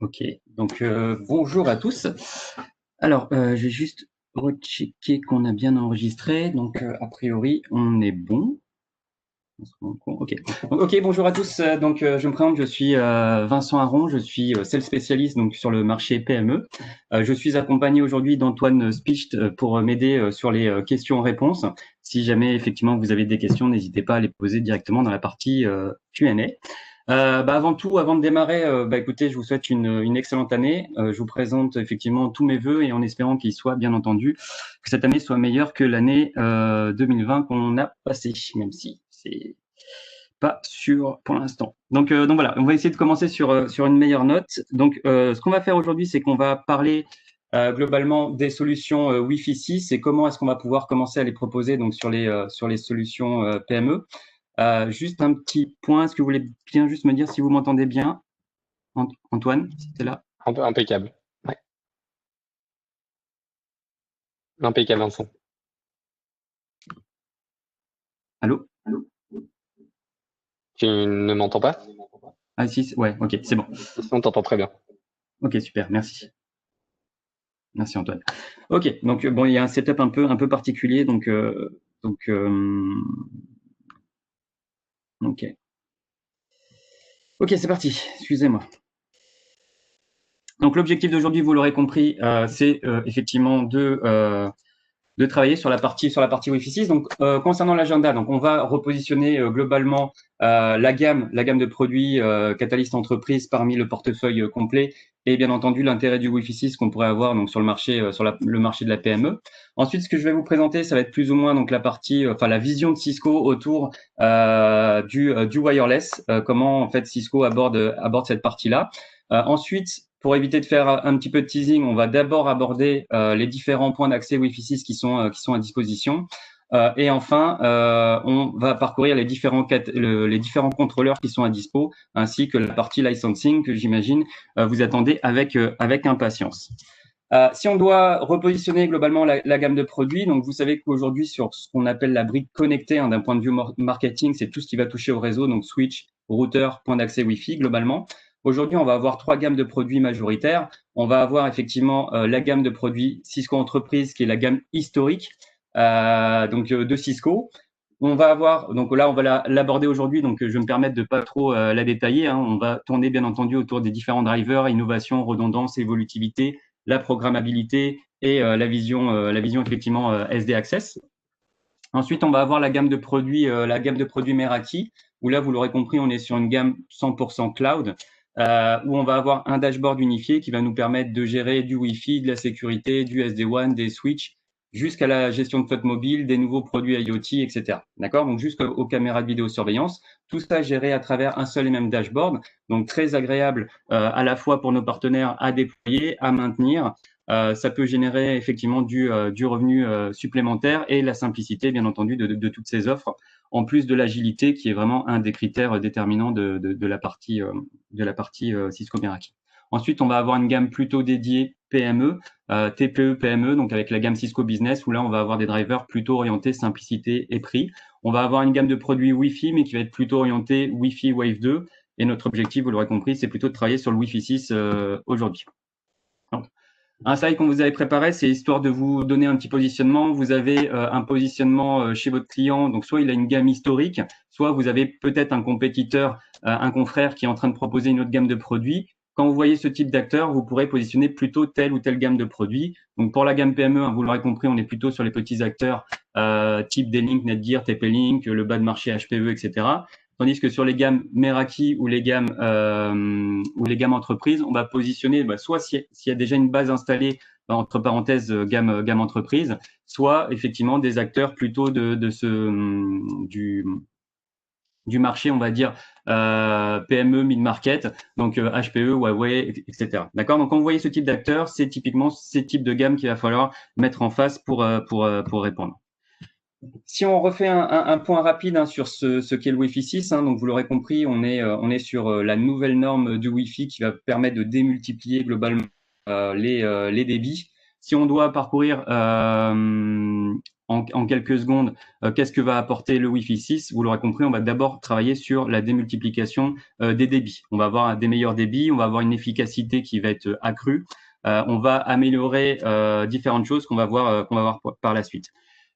Ok, donc bonjour à tous. Alors, je vais juste rechecker qu'on a bien enregistré. Donc, a priori, on est bon. Ok. Ok, bonjour à tous. Donc, je me présente, je suis Vincent Aron, je suis sales spécialiste donc sur le marché PME. Je suis accompagné aujourd'hui d'Antoine Spicht pour m'aider sur les questions-réponses. Si jamais effectivement vous avez des questions, n'hésitez pas à les poser directement dans la partie Q&A. Avant tout, avant de démarrer, écoutez, je vous souhaite une excellente année. Je vous présente effectivement tous mes vœux et en espérant qu'il soit bien entendu que cette année soit meilleure que l'année 2020 qu'on a passée, même si c'est pas sûr pour l'instant. Donc voilà, on va essayer de commencer sur une meilleure note. Donc ce qu'on va faire aujourd'hui, c'est qu'on va parler globalement des solutions Wi-Fi 6 et comment est-ce qu'on va pouvoir commencer à les proposer donc sur les solutions PME. Juste un petit point, est-ce que vous voulez bien juste me dire si vous m'entendez bien, Antoine, si tu es là? Impeccable. Ouais. Impeccable, Vincent. Allô? Tu ne m'entends pas? Ah si, ouais, ok, c'est bon. On t'entend très bien. Ok, super, merci. Merci Antoine. Ok, donc bon, il y a un setup un peu particulier, ok. Ok, c'est parti, excusez-moi. Donc l'objectif d'aujourd'hui, vous l'aurez compris, c'est effectivement de travailler sur la partie Wi-Fi 6. Donc, concernant l'agenda, donc on va repositionner globalement la gamme de produits Catalyst Entreprise parmi le portefeuille complet et bien entendu l'intérêt du Wi-Fi 6 qu'on pourrait avoir donc sur le marché le marché de la PME. Ensuite, ce que je vais vous présenter, ça va être plus ou moins donc la partie, enfin la vision de Cisco autour du wireless, comment en fait Cisco aborde cette partie-là. Ensuite, pour éviter de faire un petit peu de teasing, on va d'abord aborder les différents points d'accès Wi-Fi 6 qui sont à disposition. Et enfin, on va parcourir les différents contrôleurs qui sont à dispo, ainsi que la partie licensing que j'imagine vous attendez avec impatience. Si on doit repositionner globalement la gamme de produits, donc vous savez qu'aujourd'hui sur ce qu'on appelle la brique connectée, hein, d'un point de vue marketing, c'est tout ce qui va toucher au réseau, donc switch, routeur, point d'accès Wi-Fi globalement. Aujourd'hui, on va avoir trois gammes de produits majoritaires. On va avoir effectivement la gamme de produits Cisco Entreprise, qui est la gamme historique de Cisco. On va avoir, donc là, on va l'aborder aujourd'hui, donc je vais me permettre de pas trop la détailler, hein. On va tourner bien entendu autour des différents drivers, innovation, redondance, évolutivité, la programmabilité et la vision effectivement SD Access. Ensuite, on va avoir la gamme de produits Meraki, où là, vous l'aurez compris, on est sur une gamme 100% cloud, où on va avoir un dashboard unifié qui va nous permettre de gérer du Wi-Fi, de la sécurité, du SD-WAN, des switches, jusqu'à la gestion de flotte mobile, des nouveaux produits IoT, etc. D'accord? Donc, jusqu'aux caméras de vidéosurveillance. Tout ça géré à travers un seul et même dashboard. Donc, très agréable à la fois pour nos partenaires à déployer, à maintenir, ça peut générer effectivement du revenu supplémentaire et la simplicité, bien entendu, de toutes ces offres, en plus de l'agilité qui est vraiment un des critères déterminants de la partie Cisco Meraki. Ensuite, on va avoir une gamme plutôt dédiée PME, TPE, PME, donc avec la gamme Cisco Business, où là, on va avoir des drivers plutôt orientés simplicité et prix. On va avoir une gamme de produits Wi-Fi, mais qui va être plutôt orientée Wi-Fi Wave 2. Et notre objectif, vous l'aurez compris, c'est plutôt de travailler sur le Wi-Fi 6 aujourd'hui. Un slide qu'on vous avait préparé, c'est histoire de vous donner un petit positionnement. Vous avez un positionnement chez votre client, donc soit il a une gamme historique, soit vous avez peut-être un compétiteur, un confrère qui est en train de proposer une autre gamme de produits. Quand vous voyez ce type d'acteur, vous pourrez positionner plutôt telle ou telle gamme de produits. Donc pour la gamme PME, hein, vous l'aurez compris, on est plutôt sur les petits acteurs type D-Link, Netgear, TP-Link, le bas de marché HPE, etc. Tandis que sur les gammes Meraki ou les gammes entreprises, on va positionner soit s'il y a déjà une base installée, entre parenthèses gamme entreprise, soit effectivement des acteurs plutôt du marché, on va dire PME, mid-market, donc HPE, Huawei, etc. D'accord. Donc quand vous voyez ce type d'acteurs, c'est typiquement ces types de gammes qu'il va falloir mettre en face pour répondre. Si on refait un point rapide sur ce qu'est le Wi-Fi 6, hein, donc vous l'aurez compris, on est sur la nouvelle norme du Wi-Fi qui va permettre de démultiplier globalement les débits. Si on doit parcourir en quelques secondes qu'est-ce que va apporter le Wi-Fi 6. Vous l'aurez compris, on va d'abord travailler sur la démultiplication des débits. On va avoir des meilleurs débits, on va avoir une efficacité qui va être accrue. On va améliorer différentes choses qu'on va voir par la suite.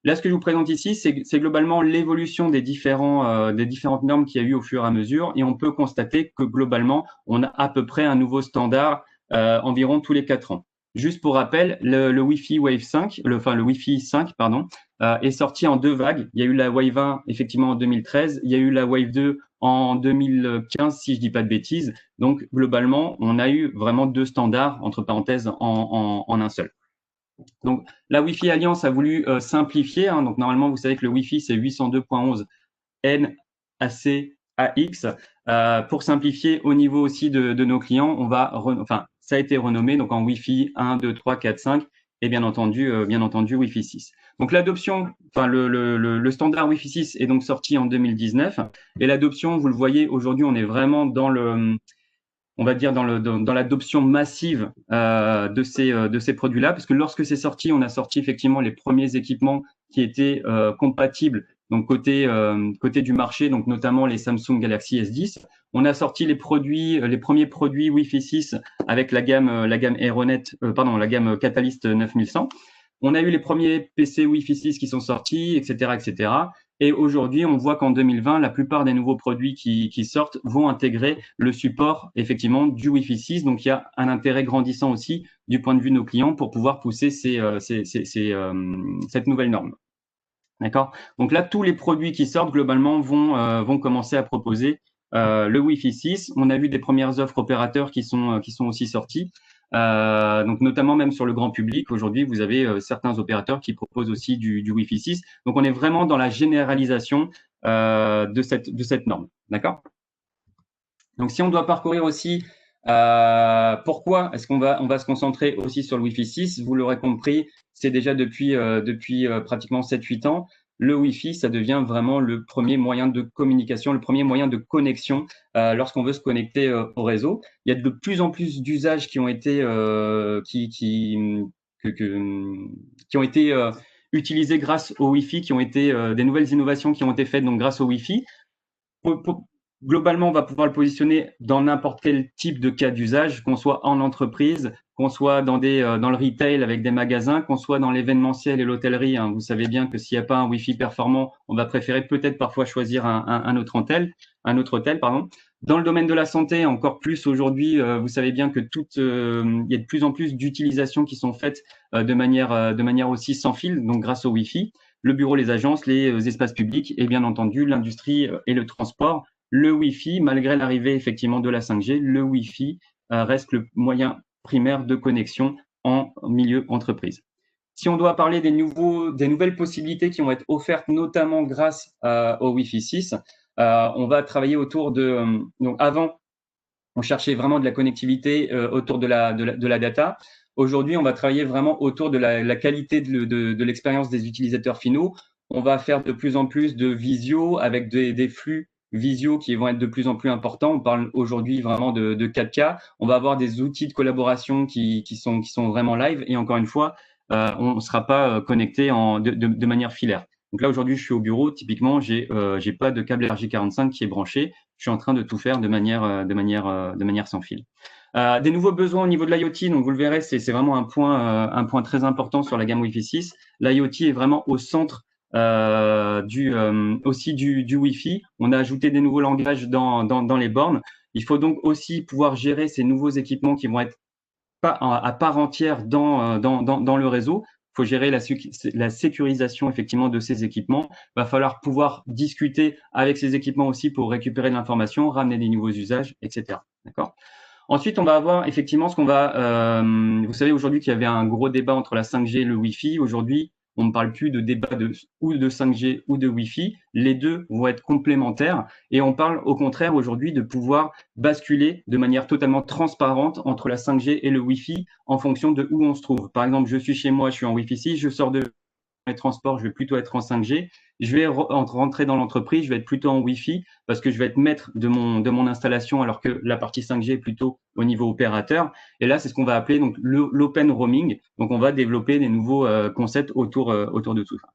Là, ce que je vous présente ici, c'est globalement l'évolution des différentes normes qu'il y a eu au fur et à mesure, et on peut constater que globalement, on a à peu près un nouveau standard environ tous les 4 ans. Juste pour rappel, le Wi-Fi Wave 5, le Wi-Fi 5, pardon, est sorti en 2 vagues. Il y a eu la Wave 1 effectivement en 2013, il y a eu la Wave 2 en 2015, si je dis pas de bêtises. Donc globalement, on a eu vraiment 2 standards entre parenthèses en un seul. Donc la Wi-Fi Alliance a voulu simplifier. Hein. Donc normalement, vous savez que le Wi-Fi c'est 802.11 NAC-AX. Pour simplifier au niveau aussi de nos clients, ça a été renommé donc en Wi-Fi 1, 2, 3, 4, 5 et bien entendu Wi-Fi 6. Donc l'adoption, le standard Wi-Fi 6 est donc sorti en 2019 et l'adoption, vous le voyez aujourd'hui, on est vraiment dans l'adoption massive de ces produits-là, parce que lorsque c'est sorti, on a sorti effectivement les premiers équipements qui étaient compatibles. Donc côté du marché, donc notamment les Samsung Galaxy S10, on a sorti les premiers produits Wi-Fi 6 avec la gamme Aeronet, la gamme Catalyst 9100. On a eu les premiers PC Wi-Fi 6 qui sont sortis, etc., etc. Et aujourd'hui, on voit qu'en 2020, la plupart des nouveaux produits qui sortent vont intégrer le support effectivement du Wi-Fi 6. Donc, il y a un intérêt grandissant aussi du point de vue de nos clients pour pouvoir pousser cette nouvelle norme. D'accord. Donc là, tous les produits qui sortent globalement vont commencer à proposer le Wi-Fi 6. On a vu des premières offres opérateurs qui sont aussi sorties. Donc notamment même sur le grand public, aujourd'hui, vous avez certains opérateurs qui proposent aussi du Wi-Fi 6. Donc on est vraiment dans la généralisation de cette norme. D'accord. Donc si on doit parcourir aussi pourquoi est-ce qu'on va se concentrer aussi sur le Wi-Fi 6, vous l'aurez compris, c'est déjà depuis pratiquement 7-8 ans. Le Wi-Fi, ça devient vraiment le premier moyen de communication, le premier moyen de connexion lorsqu'on veut se connecter au réseau. Il y a de plus en plus d'usages qui ont été utilisés grâce au Wi-Fi, qui ont été des nouvelles innovations qui ont été faites donc grâce au Wi-Fi. Globalement, on va pouvoir le positionner dans n'importe quel type de cas d'usage, qu'on soit en entreprise, qu'on soit dans le retail avec des magasins, qu'on soit dans l'événementiel et l'hôtellerie. Hein. Vous savez bien que s'il n'y a pas un Wi-Fi performant, on va préférer peut-être parfois choisir un autre hôtel. Dans le domaine de la santé, encore plus aujourd'hui, vous savez bien que il y a de plus en plus d'utilisations qui sont faites de manière aussi sans fil, donc grâce au Wi-Fi. Le bureau, les agences, les espaces publics et bien entendu l'industrie et le transport. Le Wi-Fi, malgré l'arrivée effectivement de la 5G, le Wi-Fi reste le moyen primaire de connexion en milieu entreprise. Si on doit parler des nouvelles possibilités qui vont être offertes notamment grâce au Wi-Fi 6, on va travailler autour donc avant, on cherchait vraiment de la connectivité autour de la data. Aujourd'hui, on va travailler vraiment autour de la qualité de l'expérience des utilisateurs finaux. On va faire de plus en plus de visio avec des flux visio qui vont être de plus en plus importants. On parle aujourd'hui vraiment de 4K. On va avoir des outils de collaboration qui sont vraiment live. Et encore une fois, on ne sera pas connecté de manière filaire. Donc là, aujourd'hui, je suis au bureau. Typiquement, j'ai pas de câble RJ45 qui est branché. Je suis en train de tout faire de manière sans fil. Des nouveaux besoins au niveau de l'IoT, donc vous le verrez, c'est vraiment un point très important sur la gamme Wi-Fi 6. L'IoT est vraiment au centre aussi du Wi-Fi. On a ajouté des nouveaux langages dans les bornes. Il faut donc aussi pouvoir gérer ces nouveaux équipements qui vont être pas à part entière dans le réseau. Il faut gérer la sécurisation effectivement de ces équipements. Il va falloir pouvoir discuter avec ces équipements aussi pour récupérer de l'information, ramener des nouveaux usages, etc. D'accord. Ensuite, on va avoir effectivement vous savez aujourd'hui qu'il y avait un gros débat entre la 5G et le Wi-Fi. Aujourd'hui, on ne parle plus de débat de 5G ou de Wi-Fi. Les deux vont être complémentaires et on parle au contraire aujourd'hui de pouvoir basculer de manière totalement transparente entre la 5G et le Wi-Fi en fonction de où on se trouve. Par exemple, je suis chez moi, je suis en Wi-Fi 6, je sors de les transports, je vais plutôt être en 5G. Je vais rentrer dans l'entreprise, je vais être plutôt en Wi-Fi parce que je vais être maître de mon installation alors que la partie 5G est plutôt au niveau opérateur. Et là, c'est ce qu'on va appeler donc l'open roaming. Donc, on va développer des nouveaux concepts autour de tout ça.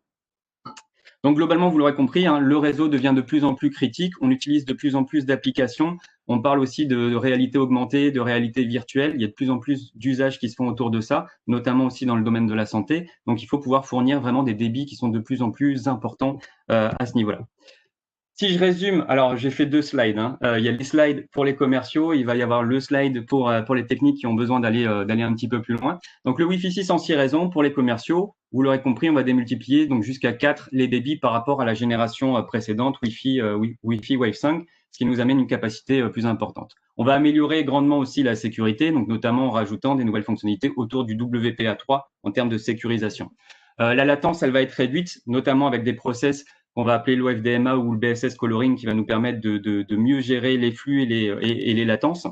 Donc globalement, vous l'aurez compris, hein, le réseau devient de plus en plus critique. On utilise de plus en plus d'applications. On parle aussi de réalité augmentée, de réalité virtuelle. Il y a de plus en plus d'usages qui se font autour de ça, notamment aussi dans le domaine de la santé. Donc il faut pouvoir fournir vraiment des débits qui sont de plus en plus importants à ce niveau-là. Si je résume, alors j'ai fait 2 slides, hein. Il y a les slides pour les commerciaux, il va y avoir le slide pour les techniques qui ont besoin d'aller un petit peu plus loin. Donc le Wi-Fi 6 en 6 raisons pour les commerciaux, vous l'aurez compris, on va démultiplier donc jusqu'à 4 les débits par rapport à la génération précédente Wi-Fi Wave 5, ce qui nous amène une capacité plus importante. On va améliorer grandement aussi la sécurité, donc notamment en rajoutant des nouvelles fonctionnalités autour du WPA3 en termes de sécurisation. La latence, elle va être réduite, notamment avec des process qu'on va appeler l'OFDMA ou le BSS Coloring qui va nous permettre de mieux gérer les flux et les latences.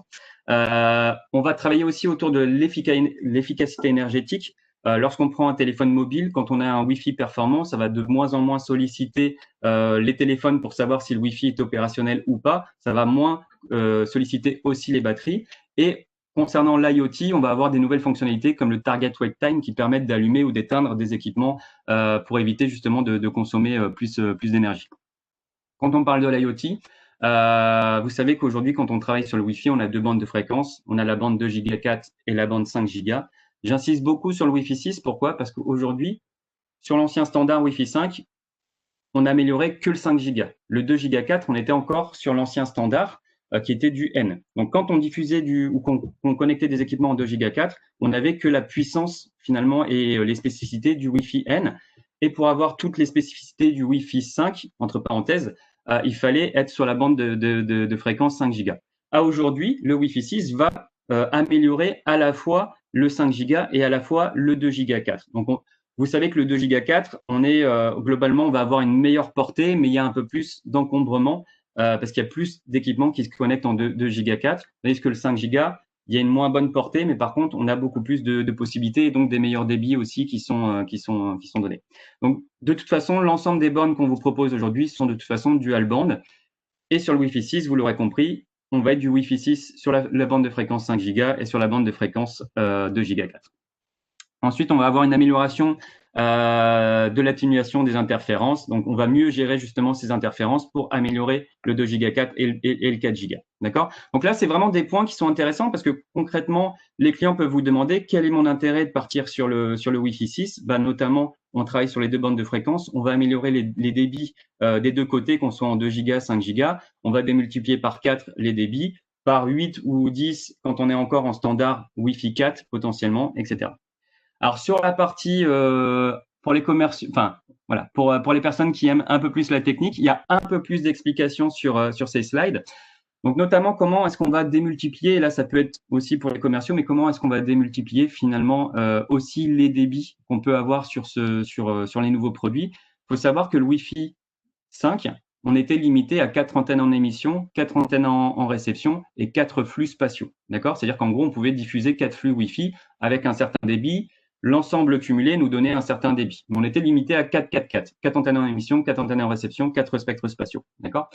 On va travailler aussi autour de l'efficacité énergétique. Lorsqu'on prend un téléphone mobile, quand on a un Wi-Fi performant, ça va de moins en moins solliciter les téléphones pour savoir si le Wi-Fi est opérationnel ou pas. Ça va moins solliciter aussi les batteries. Et concernant l'IoT, on va avoir des nouvelles fonctionnalités comme le Target Wake Time qui permettent d'allumer ou d'éteindre des équipements pour éviter justement de consommer plus d'énergie. Quand on parle de l'IoT, vous savez qu'aujourd'hui, quand on travaille sur le Wi-Fi, on a 2 bandes de fréquences. On a la bande 2 Go 4 et la bande 5 Go. J'insiste beaucoup sur le Wi-Fi 6. Pourquoi? Parce qu'aujourd'hui, sur l'ancien standard Wi-Fi 5, on n'a amélioré que le 5 Go. Le 2 Go 4, on était encore sur l'ancien standard qui était du N. Donc, quand on diffusait ou qu'on connectait des équipements en 2 Go 4, on n'avait que la puissance finalement et les spécificités du Wi-Fi N. Et pour avoir toutes les spécificités du Wi-Fi 5, entre parenthèses, il fallait être sur la bande de fréquence 5 Go. À aujourd'hui, le Wi-Fi 6 va améliorer à la fois le 5 Go et à la fois le 2 Go 4. Donc, vous savez que le 2 Go 4, globalement, on va avoir une meilleure portée, mais il y a un peu plus d'encombrement parce qu'il y a plus d'équipements qui se connectent en 2 Go 4, tandis que le 5 Go, il y a une moins bonne portée, mais par contre, on a beaucoup plus de possibilités et donc des meilleurs débits aussi qui sont donnés. Donc, de toute façon, l'ensemble des bornes qu'on vous propose aujourd'hui sont de toute façon dual band. Et sur le Wi-Fi 6, vous l'aurez compris, on va être du Wi-Fi 6 sur la bande de fréquence 5 Go et sur la bande de fréquence 2 Go 4. Ensuite, on va avoir une amélioration de l'atténuation des interférences. Donc, on va mieux gérer justement ces interférences pour améliorer le 2 Go 4 et le 4 Go. D'accord? Donc là, c'est vraiment des points qui sont intéressants parce que concrètement, les clients peuvent vous demander quel est mon intérêt de partir sur le Wi-Fi 6. Ben, notamment, on travaille sur les 2 bandes de fréquence. On va améliorer les débits des 2 côtés, qu'on soit en 2 Go, 5 Go. On va démultiplier par 4 les débits, par 8 ou 10 quand on est encore en standard Wi-Fi 4 potentiellement, etc. Alors sur la partie pour les commerciaux, enfin voilà, pour les personnes qui aiment un peu plus la technique, il y a un peu plus d'explications sur ces slides. Donc notamment comment est-ce qu'on va démultiplier, et là ça peut être aussi pour les commerciaux, mais comment est-ce qu'on va démultiplier finalement aussi les débits qu'on peut avoir sur les nouveaux produits. Il faut savoir que le Wi-Fi 5, on était limité à 4 antennes en émission, 4 antennes en réception et 4 flux spatiaux. D'accord? C'est-à-dire qu'en gros, on pouvait diffuser 4 flux Wi-Fi avec un certain débit. L'ensemble cumulé nous donnait un certain débit. Mais on était limité à 4, 4, 4. 4 antennes en émission, 4 antennes en réception, 4 spectres spatiaux. D'accord?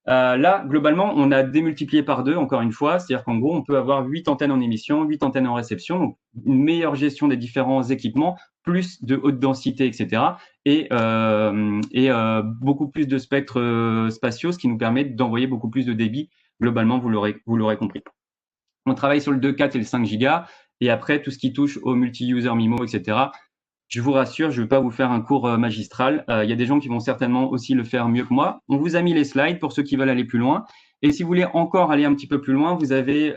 Là, globalement, on a démultiplié par 2, encore une fois. C'est-à-dire qu'en gros, on peut avoir 8 antennes en émission, 8 antennes en réception, donc une meilleure gestion des différents équipements, plus de haute densité, etc. Et beaucoup plus de spectres spatiaux, ce qui nous permet d'envoyer beaucoup plus de débit. Globalement, vous l'aurez compris. On travaille sur le 2, 4 et le 5 Go. Et après, tout ce qui touche au multi-user MIMO, etc., je vous rassure, je ne vais pas vous faire un cours magistral. Il y a des gens qui vont certainement aussi le faire mieux que moi. On vous a mis les slides pour ceux qui veulent aller plus loin. Et si vous voulez encore aller un petit peu plus loin, vous avez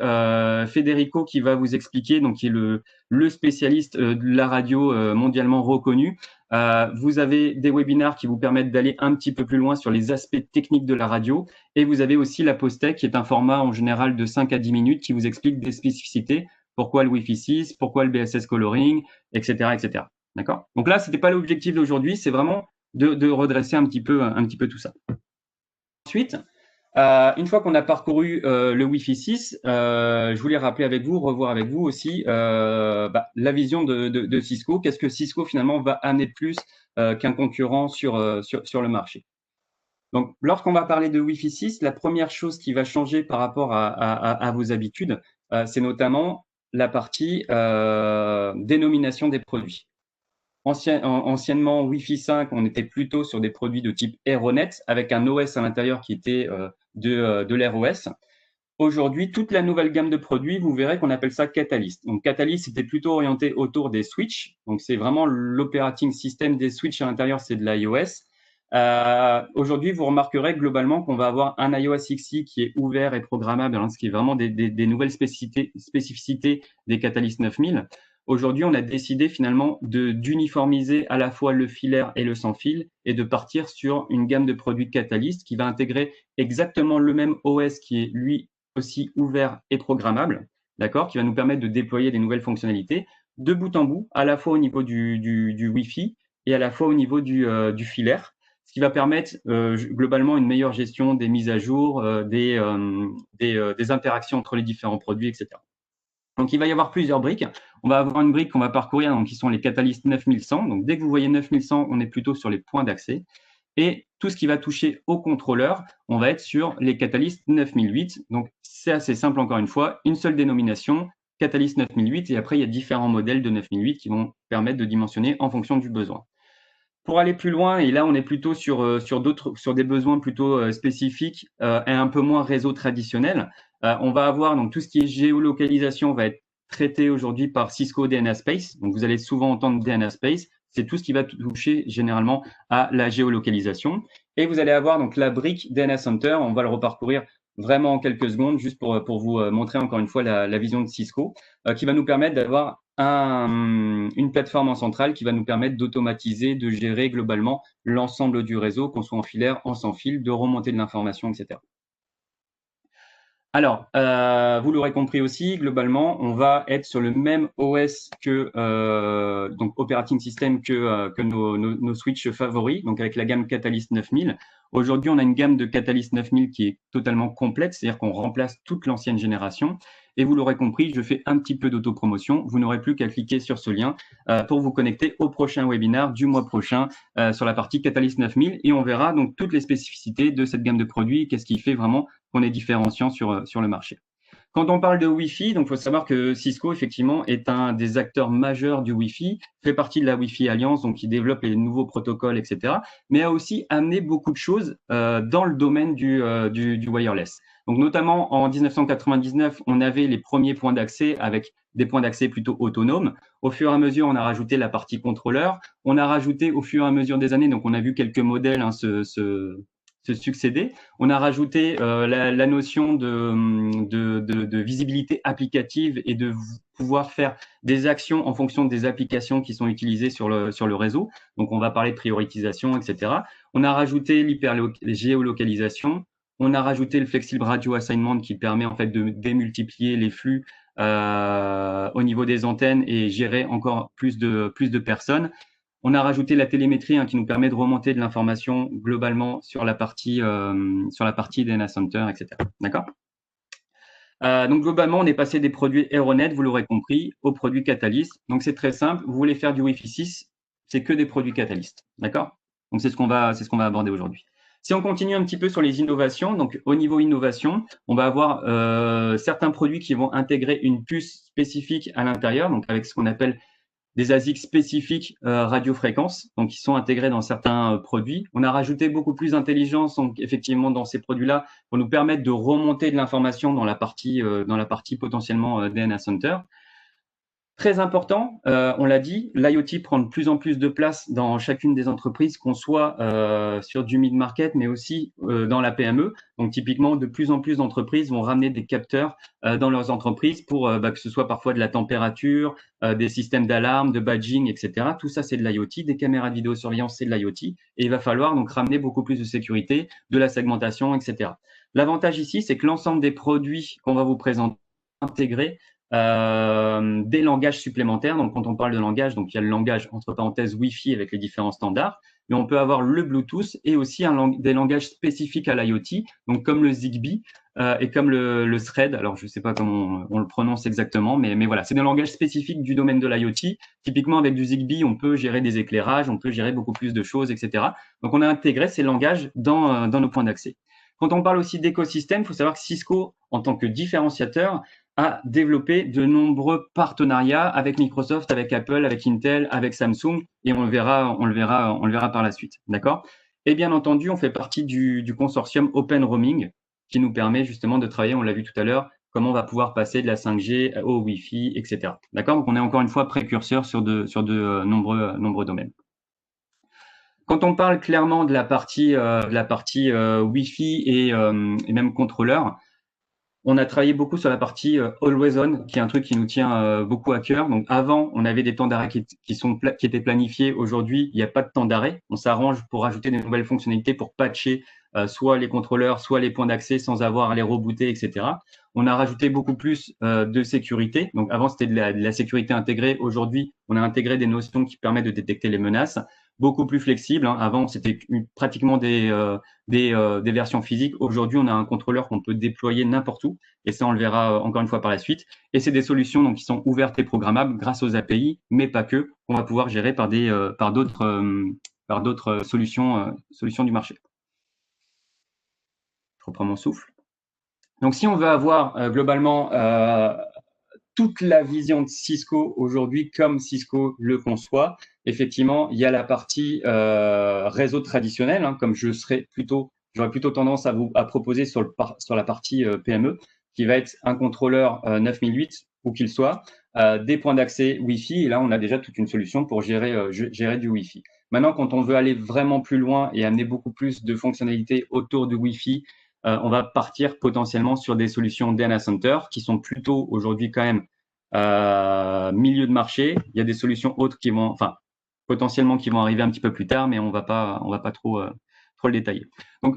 Federico qui va vous expliquer, donc qui est le spécialiste de la radio mondialement reconnu. Vous avez des webinars qui vous permettent d'aller un petit peu plus loin sur les aspects techniques de la radio. Et vous avez aussi la Postec, qui est un format en général de 5 à 10 minutes qui vous explique des spécificités. Pourquoi le Wi-Fi 6, pourquoi le BSS Coloring, etc., etc. D'accord? Donc là, ce n'était pas l'objectif d'aujourd'hui, c'est vraiment de redresser un petit peu tout ça. Ensuite, une fois qu'on a parcouru le Wi-Fi 6, je voulais revoir avec vous aussi la vision de Cisco. Qu'est-ce que Cisco finalement va amener de plus qu'un concurrent sur le marché? Donc, lorsqu'on va parler de Wi-Fi 6, la première chose qui va changer par rapport à vos habitudes, c'est notamment la partie dénomination des produits. Anciennement, Wi-Fi 5, on était plutôt sur des produits de type Aeronet avec un OS à l'intérieur qui était de l'Air OS. Aujourd'hui, toute la nouvelle gamme de produits, vous verrez qu'on appelle ça Catalyst. Donc, Catalyst, c'était plutôt orienté autour des switches. Donc, c'est vraiment l'operating system des switches à l'intérieur, c'est de l'iOS. Aujourd'hui, vous remarquerez globalement qu'on va avoir un iOS XE qui est ouvert et programmable, hein, ce qui est vraiment des nouvelles spécificités des Catalyst 9000. Aujourd'hui, on a décidé finalement d'uniformiser à la fois le filaire et le sans fil et de partir sur une gamme de produits Catalyst qui va intégrer exactement le même OS qui est lui aussi ouvert et programmable, d'accord, qui va nous permettre de déployer des nouvelles fonctionnalités de bout en bout, à la fois au niveau du Wi-Fi et à la fois au niveau du filaire, ce qui va permettre globalement une meilleure gestion des mises à jour, des interactions entre les différents produits, etc. Donc, il va y avoir plusieurs briques. On va avoir une brique qu'on va parcourir, donc, qui sont les Catalyst 9100. Donc, dès que vous voyez 9100, on est plutôt sur les points d'accès. Et tout ce qui va toucher au contrôleur, on va être sur les Catalyst 9008. Donc, c'est assez simple, encore une fois, une seule dénomination, Catalyst 9008. Et après, il y a différents modèles de 9008 qui vont permettre de dimensionner en fonction du besoin. Pour aller plus loin, et là on est plutôt sur des besoins plutôt spécifiques et un peu moins réseau traditionnel, on va avoir donc tout ce qui est géolocalisation va être traité aujourd'hui par Cisco DNA Space. Donc vous allez souvent entendre DNA Space, c'est tout ce qui va toucher généralement à la géolocalisation. Et vous allez avoir donc la brique DNA Center, on va le reparcourir vraiment en quelques secondes, juste pour vous montrer encore une fois la vision de Cisco, qui va nous permettre d'avoir une plateforme en centrale qui va nous permettre d'automatiser, de gérer globalement l'ensemble du réseau, qu'on soit en filaire, en sans fil, de remonter de l'information, etc. Alors, vous l'aurez compris aussi, globalement, on va être sur le même OS que donc operating system que nos switches favoris, donc avec la gamme Catalyst 9000. Aujourd'hui, on a une gamme de Catalyst 9000 qui est totalement complète, c'est-à-dire qu'on remplace toute l'ancienne génération. Et vous l'aurez compris, je fais un petit peu d'autopromotion. Vous n'aurez plus qu'à cliquer sur ce lien pour vous connecter au prochain webinaire du mois prochain sur la partie Catalyst 9000 et on verra donc toutes les spécificités de cette gamme de produits, qu'est-ce qui fait vraiment qu'on est différenciant sur le marché. Quand on parle de Wi-Fi, donc il faut savoir que Cisco, effectivement, est un des acteurs majeurs du Wi-Fi, fait partie de la Wi-Fi Alliance, donc qui développe les nouveaux protocoles, etc., mais a aussi amené beaucoup de choses dans le domaine du wireless. Donc, notamment en 1999, on avait les premiers points d'accès avec des points d'accès plutôt autonomes. Au fur et à mesure, on a rajouté la partie contrôleur. On a rajouté au fur et à mesure des années, donc on a vu quelques modèles se succéder. On a rajouté la notion de visibilité applicative et de pouvoir faire des actions en fonction des applications qui sont utilisées sur le réseau. Donc, on va parler de priorisation, etc. On a rajouté l'hypergéolocalisation. On a rajouté le Flexible Radio Assignment qui permet en fait de démultiplier les flux au niveau des antennes et gérer encore plus de personnes. On a rajouté la télémétrie qui nous permet de remonter de l'information globalement sur la partie DNA Center, etc. D'accord. Donc globalement, on est passé des produits Aeronet, vous l'aurez compris, aux produits Catalyst. Donc c'est très simple. Vous voulez faire du Wi-Fi 6, c'est que des produits Catalyst. D'accord. Donc c'est ce qu'on va aborder aujourd'hui. Si on continue un petit peu sur les innovations, donc au niveau innovation, on va avoir certains produits qui vont intégrer une puce spécifique à l'intérieur, donc avec ce qu'on appelle des ASIC spécifiques radiofréquences, donc qui sont intégrés dans certains produits. On a rajouté beaucoup plus d'intelligence, donc effectivement dans ces produits-là, pour nous permettre de remonter de l'information dans la partie potentiellement DNA Center. Très important, on l'a dit, l'IoT prend de plus en plus de place dans chacune des entreprises, qu'on soit sur du mid-market, mais aussi dans la PME. Donc, typiquement, de plus en plus d'entreprises vont ramener des capteurs dans leurs entreprises pour que ce soit parfois de la température, des systèmes d'alarme, de badging, etc. Tout ça, c'est de l'IoT. Des caméras de vidéosurveillance, c'est de l'IoT. Et il va falloir donc ramener beaucoup plus de sécurité, de la segmentation, etc. L'avantage ici, c'est que l'ensemble des produits qu'on va vous présenter intégrés des langages supplémentaires. Donc, quand on parle de langage, donc il y a le langage entre parenthèses Wi-Fi avec les différents standards, mais on peut avoir le Bluetooth et aussi des langages spécifiques à l'IoT, donc comme le Zigbee et comme le Thread. Alors, je ne sais pas comment on le prononce exactement, mais voilà, c'est des langages spécifiques du domaine de l'IoT. Typiquement, avec du Zigbee, on peut gérer des éclairages, on peut gérer beaucoup plus de choses, etc. Donc, on a intégré ces langages dans nos points d'accès. Quand on parle aussi d'écosystème, il faut savoir que Cisco, en tant que différenciateur, à développer de nombreux partenariats avec Microsoft, avec Apple, avec Intel, avec Samsung, et on le verra par la suite. D'accord? Et bien entendu, on fait partie du consortium Open Roaming, qui nous permet justement de travailler, on l'a vu tout à l'heure, comment on va pouvoir passer de la 5G au Wi-Fi, etc. D'accord? Donc, on est encore une fois précurseur sur de nombreux domaines. Quand on parle clairement de la partie Wi-Fi et même contrôleur, on a travaillé beaucoup sur la partie Always On, qui est un truc qui nous tient beaucoup à cœur. Donc avant, on avait des temps d'arrêt qui étaient planifiés. Aujourd'hui, il n'y a pas de temps d'arrêt. On s'arrange pour ajouter des nouvelles fonctionnalités pour patcher soit les contrôleurs, soit les points d'accès sans avoir à les rebooter, etc. On a rajouté beaucoup plus de sécurité. Donc avant, c'était de la sécurité intégrée. Aujourd'hui, on a intégré des notions qui permettent de détecter les menaces. Beaucoup plus flexible. Hein. Avant, c'était pratiquement des versions physiques. Aujourd'hui, on a un contrôleur qu'on peut déployer n'importe où. Et ça, on le verra encore une fois par la suite. Et c'est des solutions donc, qui sont ouvertes et programmables grâce aux API, mais pas que, qu'on va pouvoir gérer par d'autres solutions du marché. Je reprends mon souffle. Donc, si on veut avoir globalement toute la vision de Cisco aujourd'hui comme Cisco le conçoit, effectivement, il y a la partie réseau traditionnel, hein, comme j'aurais plutôt tendance à proposer sur la partie PME, qui va être un contrôleur 9008, où qu'il soit, des points d'accès Wi-Fi, et là, on a déjà toute une solution pour gérer du Wi-Fi. Maintenant, quand on veut aller vraiment plus loin et amener beaucoup plus de fonctionnalités autour du Wi-Fi, on va partir potentiellement sur des solutions DNA Center qui sont plutôt aujourd'hui quand même milieu de marché. Il y a des solutions autres qui vont, enfin, potentiellement qui vont arriver un petit peu plus tard, mais on va pas trop le détailler. Donc,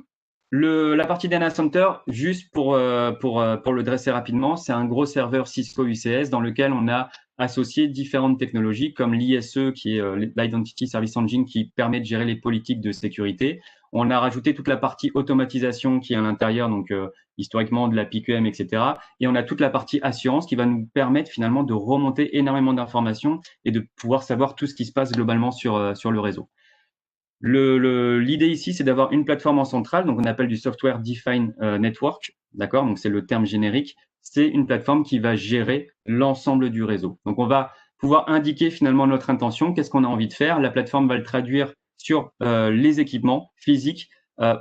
la partie DNA Center, juste pour le dresser rapidement, c'est un gros serveur Cisco UCS dans lequel on a associé différentes technologies comme l'ISE, qui est l'Identity Service Engine, qui permet de gérer les politiques de sécurité. On a rajouté toute la partie automatisation qui est à l'intérieur, donc historiquement de la PQM, etc. Et on a toute la partie assurance qui va nous permettre finalement de remonter énormément d'informations et de pouvoir savoir tout ce qui se passe globalement sur le réseau. L'idée ici, c'est d'avoir une plateforme en centrale, donc on appelle du Software Defined Network, d'accord? Donc c'est le terme générique. C'est une plateforme qui va gérer l'ensemble du réseau. Donc on va pouvoir indiquer finalement notre intention, qu'est-ce qu'on a envie de faire. La plateforme va le traduire sur les équipements physiques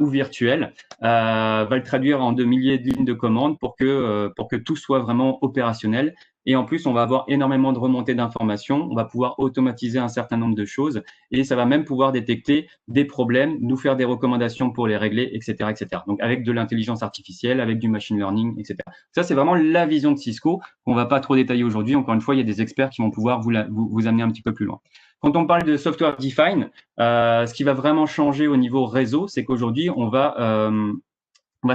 ou virtuels, va le traduire en de milliers de lignes de commandes pour que tout soit vraiment opérationnel. Et en plus, on va avoir énormément de remontées d'informations. On va pouvoir automatiser un certain nombre de choses et ça va même pouvoir détecter des problèmes, nous faire des recommandations pour les régler, etc., etc. Donc, avec de l'intelligence artificielle, avec du machine learning, etc. Ça, c'est vraiment la vision de Cisco qu'on va pas trop détailler aujourd'hui. Encore une fois, il y a des experts qui vont pouvoir vous amener un petit peu plus loin. Quand on parle de software defined, ce qui va vraiment changer au niveau réseau, c'est qu'aujourd'hui, on va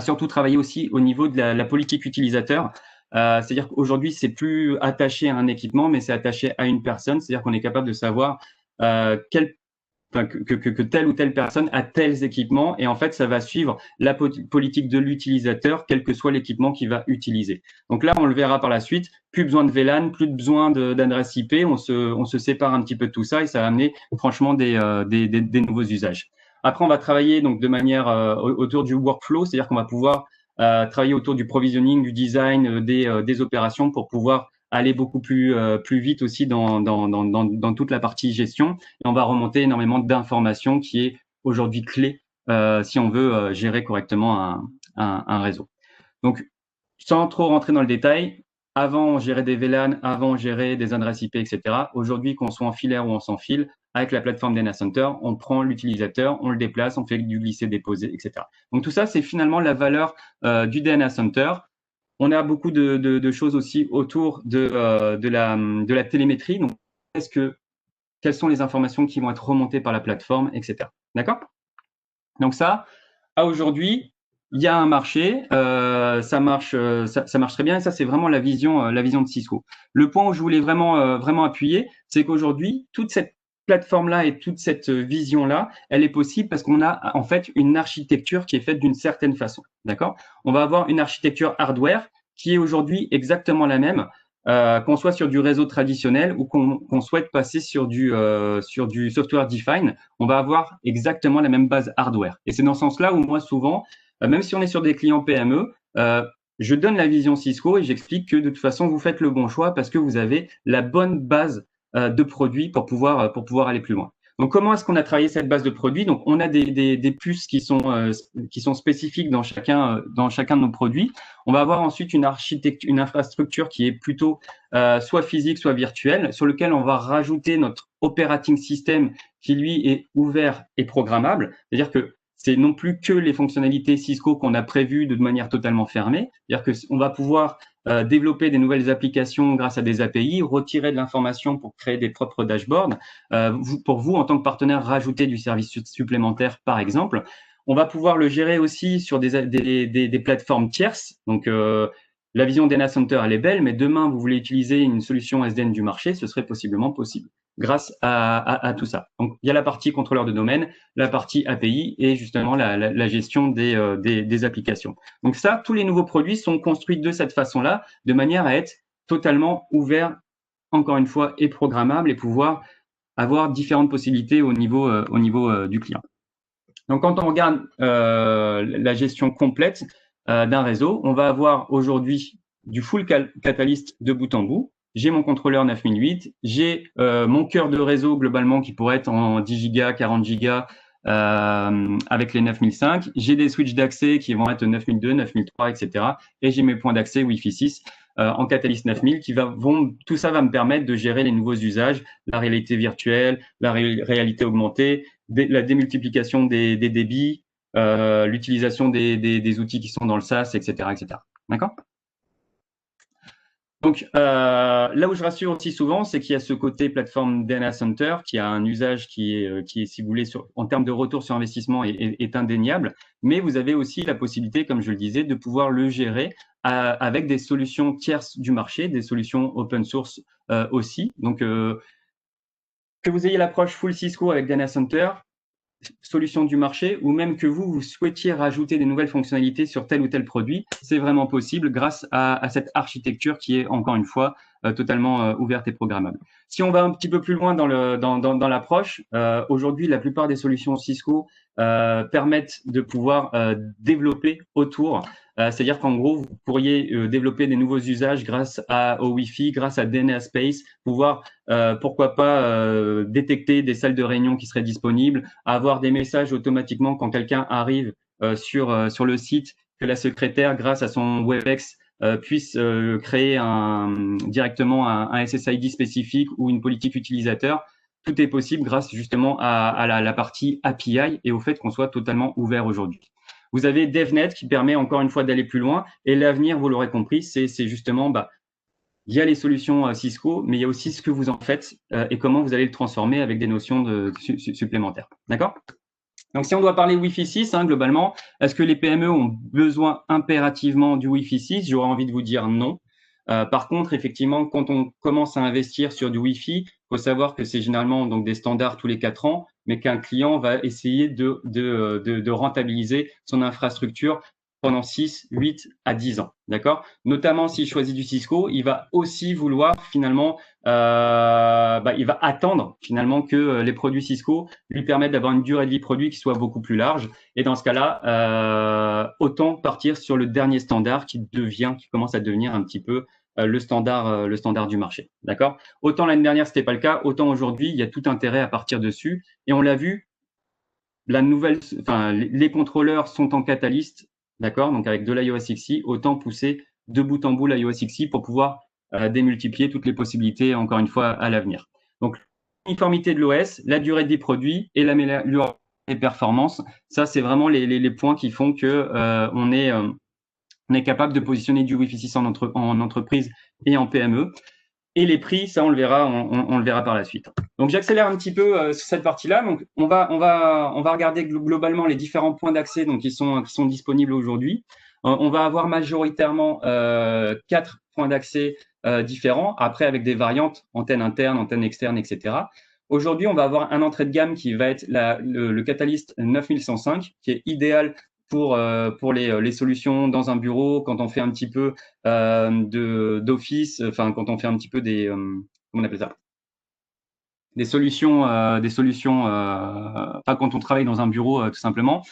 surtout travailler aussi au niveau de la politique utilisateur. C'est-à-dire qu'aujourd'hui, c'est plus attaché à un équipement, mais c'est attaché à une personne. C'est-à-dire qu'on est capable de savoir que telle ou telle personne a tels équipements. Et en fait, ça va suivre la politique de l'utilisateur, quel que soit l'équipement qu'il va utiliser. Donc là, on le verra par la suite. Plus besoin de VLAN, plus besoin d'adresse IP. On se sépare un petit peu de tout ça et ça va amener franchement des nouveaux usages. Après, on va travailler donc de manière autour du workflow, c'est-à-dire qu'on va pouvoir travailler autour du provisioning, du design, des opérations pour pouvoir aller beaucoup plus vite aussi dans toute la partie gestion. Et on va remonter énormément d'informations qui est aujourd'hui clé si on veut gérer correctement un réseau. Donc, sans trop rentrer dans le détail, avant, on gérait des VLAN, avant, on gérait des adresses IP, etc. Aujourd'hui, qu'on soit en filaire ou en sans fil, avec la plateforme DNA Center, on prend l'utilisateur, on le déplace, on fait du glisser-déposer, etc. Donc, tout ça, c'est finalement la valeur du DNA Center. On a beaucoup de choses aussi autour de la télémétrie. Donc, quelles sont les informations qui vont être remontées par la plateforme, etc. D'accord? Donc ça, à aujourd'hui, il y a un marché, ça marche très bien. Et ça, c'est vraiment la vision de Cisco. Le point où je voulais vraiment appuyer, c'est qu'aujourd'hui, toute cette plateforme-là et toute cette vision-là, elle est possible parce qu'on a en fait une architecture qui est faite d'une certaine façon. D'accord? On va avoir une architecture hardware qui est aujourd'hui exactement la même, qu'on soit sur du réseau traditionnel ou qu'on souhaite passer sur du software defined, on va avoir exactement la même base hardware. Et c'est dans ce sens-là où moi, souvent, même si on est sur des clients PME, je donne la vision Cisco et j'explique que de toute façon, vous faites le bon choix parce que vous avez la bonne base de produits pour pouvoir aller plus loin. Donc, comment est-ce qu'on a travaillé cette base de produits? Donc, on a des puces qui sont spécifiques dans chacun de nos produits. On va avoir ensuite une architecture, une infrastructure qui est plutôt soit physique, soit virtuelle, sur lequel on va rajouter notre operating system qui, lui, est ouvert et programmable. C'est-à-dire que c'est non plus que les fonctionnalités Cisco qu'on a prévues de manière totalement fermée. C'est-à-dire qu'on va pouvoir développer des nouvelles applications grâce à des API, retirer de l'information pour créer des propres dashboards. Pour vous, en tant que partenaire, rajouter du service supplémentaire, par exemple. On va pouvoir le gérer aussi sur des plateformes tierces. Donc, la vision Data Center, elle est belle, mais demain, vous voulez utiliser une solution SDN du marché, ce serait possiblement possible grâce à tout ça. Donc, il y a la partie contrôleur de domaine, la partie API et justement la gestion des applications. Donc ça, tous les nouveaux produits sont construits de cette façon-là, de manière à être totalement ouverts, encore une fois, et programmables et pouvoir avoir différentes possibilités au niveau du client. Donc, quand on regarde la gestion complète d'un réseau, on va avoir aujourd'hui du full Catalyst de bout en bout. J'ai mon contrôleur 9008, j'ai mon cœur de réseau globalement qui pourrait être en 10 Go, 40 Go avec les 9005. J'ai des switches d'accès qui vont être 9002, 9003, etc. Et j'ai mes points d'accès Wi-Fi 6 en Catalyst 9000 tout ça va me permettre de gérer les nouveaux usages, la réalité virtuelle, la réalité augmentée, la démultiplication des débits, l'utilisation des outils qui sont dans le SaaS, etc., etc. D'accord? Donc, là où je rassure aussi souvent, c'est qu'il y a ce côté plateforme Data Center qui a un usage qui est si vous voulez, en termes de retour sur investissement, est indéniable. Mais vous avez aussi la possibilité, comme je le disais, de pouvoir le gérer avec des solutions tierces du marché, des solutions open source aussi. Donc, que vous ayez l'approche full Cisco avec Data Center, solution du marché, ou même que vous souhaitiez rajouter des nouvelles fonctionnalités sur tel ou tel produit, c'est vraiment possible grâce à cette architecture qui est, encore une fois, totalement ouverte et programmable. Si on va un petit peu plus loin dans l'approche, aujourd'hui, la plupart des solutions Cisco permettent de pouvoir développer autour. C'est-à-dire qu'en gros, vous pourriez développer des nouveaux usages grâce au Wi-Fi, grâce à DNA Space, pouvoir, pourquoi pas, détecter des salles de réunion qui seraient disponibles, avoir des messages automatiquement quand quelqu'un arrive sur le site, que la secrétaire, grâce à son WebEx, puisse créer directement un SSID spécifique ou une politique utilisateur. Tout est possible grâce justement à la partie API et au fait qu'on soit totalement ouvert aujourd'hui. Vous avez DevNet qui permet encore une fois d'aller plus loin et l'avenir, vous l'aurez compris, c'est justement il y a les solutions Cisco, mais il y a aussi ce que vous en faites et comment vous allez le transformer avec des notions supplémentaires. D'accord? Donc, si on doit parler Wi-Fi 6, globalement, est-ce que les PME ont besoin impérativement du Wi-Fi 6? J'aurais envie de vous dire non. Par contre, effectivement, quand on commence à investir sur du Wi-Fi, il faut savoir que c'est généralement donc des standards tous les 4 ans, mais qu'un client va essayer de rentabiliser son infrastructure pendant 6, 8 à 10 ans. D'accord? Notamment s'il choisit du Cisco, il va aussi vouloir finalement, il va attendre finalement que les produits Cisco lui permettent d'avoir une durée de vie produit qui soit beaucoup plus large. Et dans ce cas-là, autant partir sur le dernier standard qui commence à devenir un petit peu le standard du marché. D'accord? Autant l'année dernière, c'était pas le cas, autant aujourd'hui, il y a tout intérêt à partir dessus. Et on l'a vu, les contrôleurs sont en Catalyst, d'accord? Donc avec de l'iOS XE, autant pousser de bout en bout l'iOS XE pour pouvoir démultiplier toutes les possibilités, encore une fois, à l'avenir. Donc, l'uniformité de l'OS, la durée des produits et l'amélioration des performances, ça, c'est vraiment les points qui font que on est capable de positionner du Wi-Fi 6 en entreprise et en PME. Et les prix, ça, on le verra par la suite. Donc, j'accélère un petit peu sur cette partie-là. Donc, on va regarder globalement les différents points d'accès donc qui sont disponibles aujourd'hui. On va avoir majoritairement 4 points d'accès différents, après avec des variantes, antenne interne, antenne externe, etc. Aujourd'hui, on va avoir un entrée de gamme qui va être le Catalyst 9105, qui est idéal pour les solutions dans un bureau, quand on fait un petit peu d'office, enfin quand on fait un petit peu comment on appelle ça, des solutions, enfin quand on travaille dans un bureau tout simplement.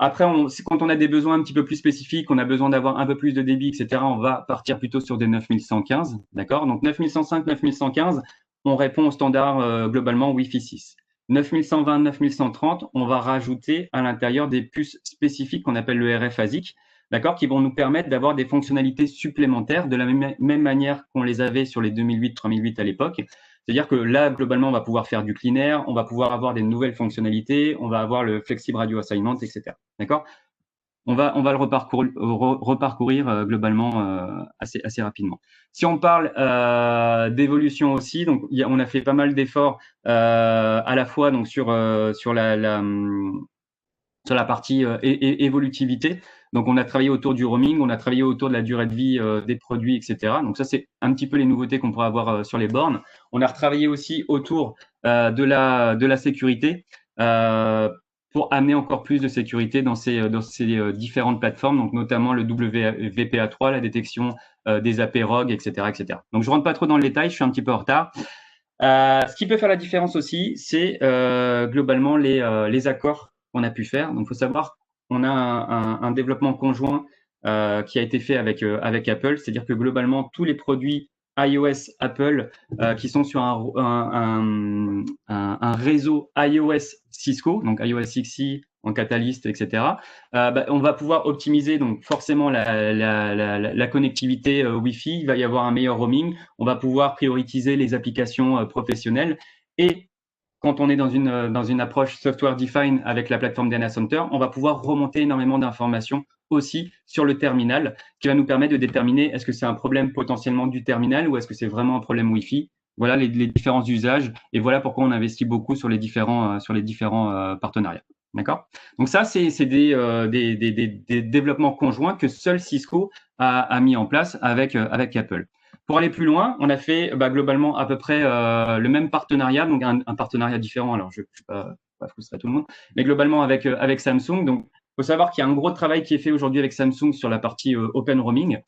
Après, quand on a des besoins un petit peu plus spécifiques, on a besoin d'avoir un peu plus de débit, etc., on va partir plutôt sur des 9115, d'accord? Donc 9105, 9115, on répond au standard globalement Wi-Fi 6. 9120, 9130, on va rajouter à l'intérieur des puces spécifiques qu'on appelle le RF ASIC, d'accord, qui vont nous permettre d'avoir des fonctionnalités supplémentaires de la même manière qu'on les avait sur les 2008, 3008 à l'époque. C'est-à-dire que là, globalement, on va pouvoir faire du clean air, on va pouvoir avoir des nouvelles fonctionnalités, on va avoir le flexible radio assignment, etc. D'accord? On va le reparcourir globalement assez rapidement. Si on parle d'évolution aussi, donc on a fait pas mal d'efforts à la fois donc sur la partie évolutivité. Donc, on a travaillé autour du roaming, on a travaillé autour de la durée de vie des produits, etc. Donc, ça, c'est un petit peu les nouveautés qu'on pourrait avoir sur les bornes. On a retravaillé aussi autour de la sécurité pour amener encore plus de sécurité dans ces différentes plateformes, donc notamment le WVPA3, la détection des AP ROG, etc., etc. Donc, je rentre pas trop dans le détail, je suis un petit peu en retard. Ce qui peut faire la différence aussi, c'est globalement les accords qu'on a pu faire. Donc, il faut savoir qu'on a un développement conjoint qui a été fait avec Apple, c'est-à-dire que globalement tous les produits iOS Apple qui sont sur un réseau iOS Cisco, donc iOS XE en Catalyst, etc. On va pouvoir optimiser donc forcément la connectivité Wi-Fi. Il va y avoir un meilleur roaming. On va pouvoir prioriser les applications professionnelles et quand on est dans une approche software defined avec la plateforme DNA Center, on va pouvoir remonter énormément d'informations aussi sur le terminal, qui va nous permettre de déterminer est-ce que c'est un problème potentiellement du terminal ou est-ce que c'est vraiment un problème Wi-Fi. Voilà les différents usages et voilà pourquoi on investit beaucoup sur les différents partenariats. D'accord? Donc ça, c'est des développements conjoints que seul Cisco a mis en place avec Apple. Pour aller plus loin, on a fait globalement à peu près le même partenariat, donc un partenariat différent. Alors, je ne vais pas frustrer tout le monde, mais globalement avec Samsung. Donc, il faut savoir qu'il y a un gros travail qui est fait aujourd'hui avec Samsung sur la partie Open Roaming,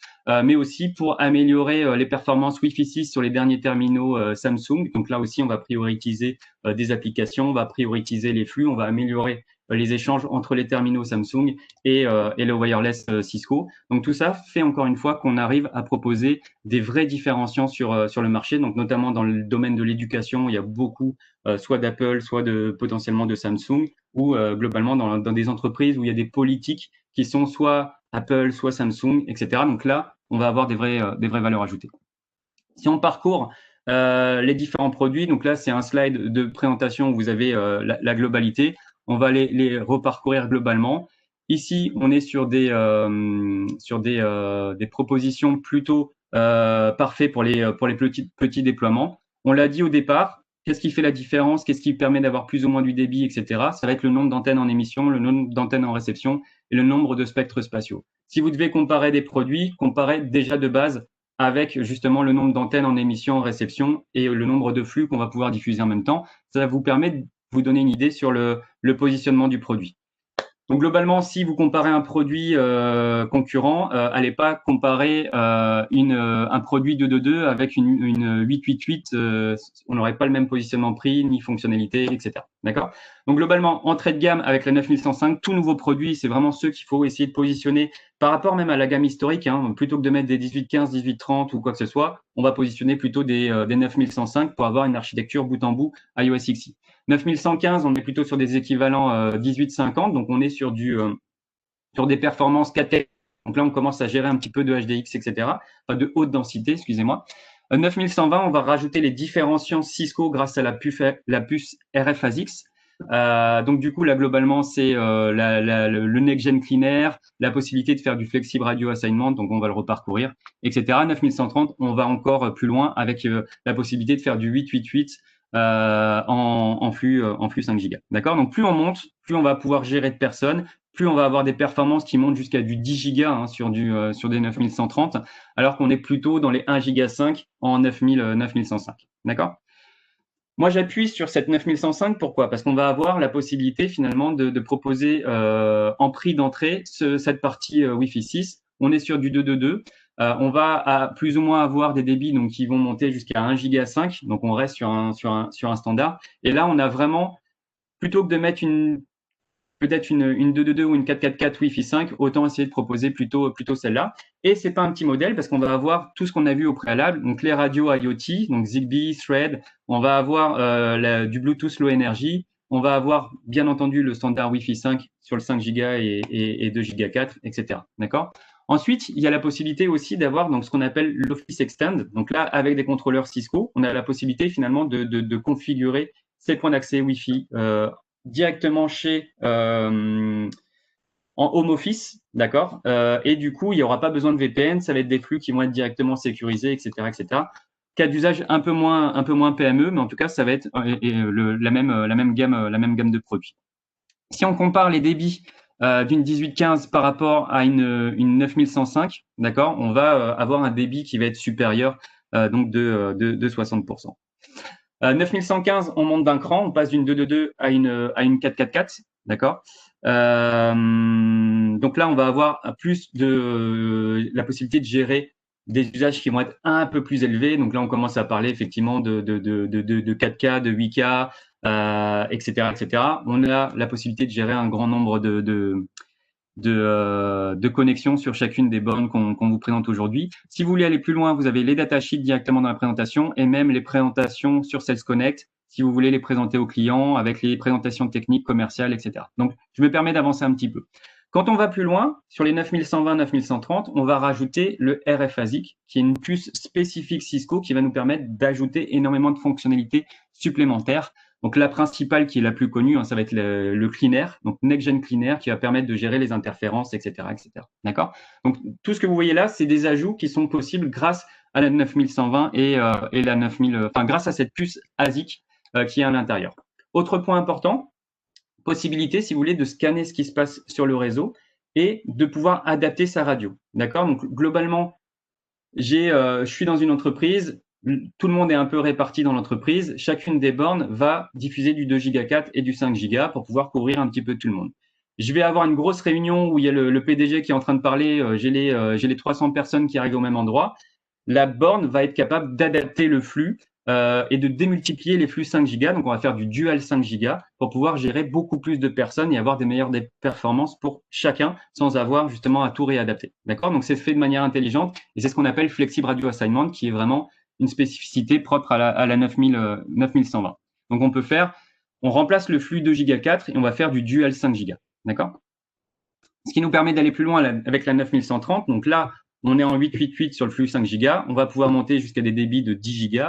mais aussi pour améliorer les performances Wi-Fi 6 sur les derniers terminaux Samsung. Donc là aussi, on va prioriser des applications, on va prioriser les flux, on va améliorer les échanges entre les terminaux Samsung et le wireless Cisco. Donc tout ça fait encore une fois qu'on arrive à proposer des vrais différenciants sur le marché, donc notamment dans le domaine de l'éducation, il y a beaucoup soit d'Apple, soit potentiellement de Samsung, ou globalement dans des entreprises où il y a des politiques qui sont soit Apple, soit Samsung, etc. Donc là, on va avoir des vraies valeurs ajoutées. Si on parcourt les différents produits, donc là, c'est un slide de présentation où vous avez la globalité. On va les reparcourir globalement. Ici, on est sur des propositions plutôt parfaites pour les petits déploiements. On l'a dit au départ, qu'est-ce qui fait la différence? Qu'est-ce qui permet d'avoir plus ou moins du débit, etc. Ça va être le nombre d'antennes en émission, le nombre d'antennes en réception et le nombre de spectres spatiaux. Si vous devez comparer des produits, comparez déjà de base avec justement le nombre d'antennes en émission, en réception et le nombre de flux qu'on va pouvoir diffuser en même temps. Ça vous permet de vous donner une idée sur le positionnement du produit. Donc globalement, si vous comparez un produit concurrent, allez pas comparer un produit 222 avec une 888. On n'aurait pas le même positionnement prix ni fonctionnalité, etc. D'accord? Donc globalement, entrée de gamme avec la 9105, tout nouveau produit, c'est vraiment ceux qu'il faut essayer de positionner par rapport même à la gamme historique. Plutôt que de mettre des 1815, 1830 ou quoi que ce soit, on va positionner plutôt des 9105 pour avoir une architecture bout en bout iOS XE. 9115, on est plutôt sur des équivalents 1850, donc on est sur des performances 4K. Donc là, on commence à gérer un petit peu de HDX, etc. Enfin, de haute densité, excusez-moi. 9120, on va rajouter les différenciants Cisco grâce à la puce RF ASICS. Donc du coup, là, globalement, c'est le Next-Gen Clean Air, la possibilité de faire du Flexible Radio Assignment, donc on va le reparcourir, etc. 9130, on va encore plus loin avec la possibilité de faire du 888 en flux 5 gigas. D'accord? Donc plus on monte, plus on va pouvoir gérer de personnes, plus on va avoir des performances qui montent jusqu'à du 10 gigas sur des 9130, alors qu'on est plutôt dans les 1 giga 5 en 9105. D'accord? Moi, j'appuie sur cette 9105. Pourquoi? Parce qu'on va avoir la possibilité finalement de proposer en prix d'entrée cette partie Wi-Fi 6. On est sur du 222. On va plus ou moins avoir des débits donc qui vont monter jusqu'à 1 giga 5. Donc, on reste sur un standard. Et là, on a vraiment, plutôt que de mettre une peut-être une 222 ou une 444 Wi-Fi 5, autant essayer de proposer plutôt celle-là. Et c'est pas un petit modèle parce qu'on va avoir tout ce qu'on a vu au préalable, donc les radios IoT, donc Zigbee, Thread, on va avoir du Bluetooth Low Energy, on va avoir bien entendu le standard Wi-Fi 5 sur le 5 Go et 2 Go 4, etc. D'accord? Ensuite, il y a la possibilité aussi d'avoir donc ce qu'on appelle l'Office Extend. Donc là, avec des contrôleurs Cisco, on a la possibilité finalement de configurer ces points d'accès Wi-Fi directement en home office, d'accord. Et du coup, il n'y aura pas besoin de VPN, ça va être des flux qui vont être directement sécurisés, etc., etc. Cas d'usage un peu moins PME, mais en tout cas, ça va être la même gamme de produits. Si on compare les débits d'une 1815 par rapport à une 9105, d'accord, on va avoir un débit qui va être supérieur donc de 60%. 9115, on monte d'un cran, on passe d'une 222 à une 444, d'accord. Donc là, on va avoir plus de la possibilité de gérer des usages qui vont être un peu plus élevés. Donc là, on commence à parler effectivement de 4K, de 8K, etc., etc. On a la possibilité de gérer un grand nombre de connexions sur chacune des bornes qu'on vous présente aujourd'hui. Si vous voulez aller plus loin, vous avez les datasheets directement dans la présentation et même les présentations sur Sales Connect si vous voulez les présenter aux clients avec les présentations techniques, commerciales, etc. Donc, je me permets d'avancer un petit peu. Quand on va plus loin, sur les 9120, 9130, on va rajouter le RF-ASIC, qui est une puce spécifique Cisco qui va nous permettre d'ajouter énormément de fonctionnalités supplémentaires. Donc, la principale qui est la plus connue, ça va être le Cleaner, donc Next Gen Cleaner, qui va permettre de gérer les interférences, etc., etc. D'accord? Donc, tout ce que vous voyez là, c'est des ajouts qui sont possibles grâce à la 9120 et la 9000, enfin, grâce à cette puce ASIC qui est à l'intérieur. Autre point important, possibilité, si vous voulez, de scanner ce qui se passe sur le réseau et de pouvoir adapter sa radio. D'accord? Donc, globalement, je suis dans une entreprise, tout le monde est un peu réparti dans l'entreprise. Chacune des bornes va diffuser du 2 Go 4 et du 5 Go pour pouvoir couvrir un petit peu tout le monde. Je vais avoir une grosse réunion où il y a le PDG qui est en train de parler. J'ai les 300 personnes qui arrivent au même endroit. La borne va être capable d'adapter le flux et de démultiplier les flux 5 Go. Donc, on va faire du dual 5 Go pour pouvoir gérer beaucoup plus de personnes et avoir des meilleures performances pour chacun sans avoir justement à tout réadapter. D'accord? Donc, c'est fait de manière intelligente et c'est ce qu'on appelle Flexible Radio Assignment qui est vraiment une spécificité propre à la 9120. Donc, on remplace le flux 2 Go 4 et on va faire du dual 5 Go. D'accord? Ce qui nous permet d'aller plus loin avec la 9130. Donc là, on est en 888 sur le flux 5 Go. On va pouvoir monter jusqu'à des débits de 10 Go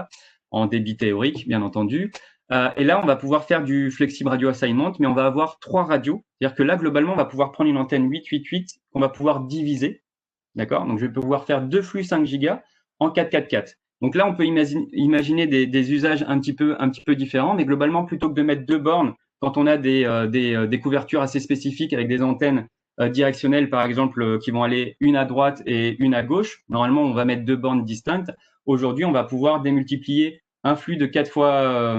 en débit théorique, bien entendu. Et là, on va pouvoir faire du Flexible Radio Assignment, mais on va avoir 3 radios. C'est-à-dire que là, globalement, on va pouvoir prendre une antenne 888 qu'on va pouvoir diviser. D'accord? Donc, je vais pouvoir faire 2 flux 5 Go en 444. Donc là, on peut imaginer des usages un petit peu différents, mais globalement, plutôt que de mettre 2 bornes, quand on a des couvertures assez spécifiques avec des antennes directionnelles, par exemple, qui vont aller une à droite et une à gauche, normalement, on va mettre 2 bornes distinctes. Aujourd'hui, on va pouvoir démultiplier un flux de 4 fois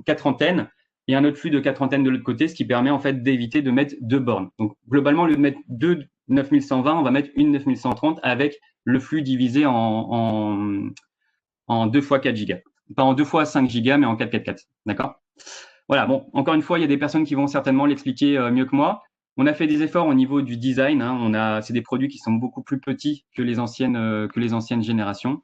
4 antennes et un autre flux de 4 antennes de l'autre côté, ce qui permet en fait d'éviter de mettre 2 bornes. Donc, globalement, au lieu de mettre 2 9120, on va mettre une 9130 avec le flux divisé en 2 fois 4 Go. Pas en 2 fois 5 Go, mais en 444. D'accord? Voilà, bon, encore une fois, il y a des personnes qui vont certainement l'expliquer mieux que moi. On a fait des efforts au niveau du design. C'est des produits qui sont beaucoup plus petits que les anciennes générations.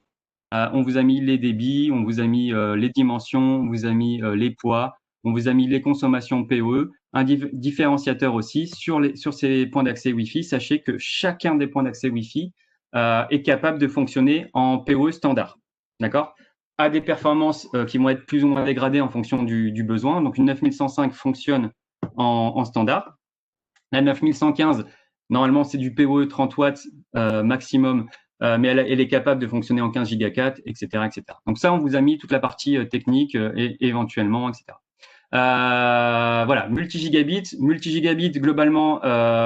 On vous a mis les débits, on vous a mis les dimensions, on vous a mis les poids, on vous a mis les consommations PoE, un différenciateur aussi sur ces points d'accès Wi-Fi. Sachez que chacun des points d'accès Wi-Fi est capable de fonctionner en PoE standard. D'accord? À des performances qui vont être plus ou moins dégradées en fonction du besoin. Donc, une 9105 fonctionne en standard. La 9115, normalement, c'est du PoE 30 watts maximum, mais elle est capable de fonctionner en 15 Go 4, etc., etc. Donc ça, on vous a mis toute la partie technique et éventuellement, etc. Voilà, multi-gigabit, globalement,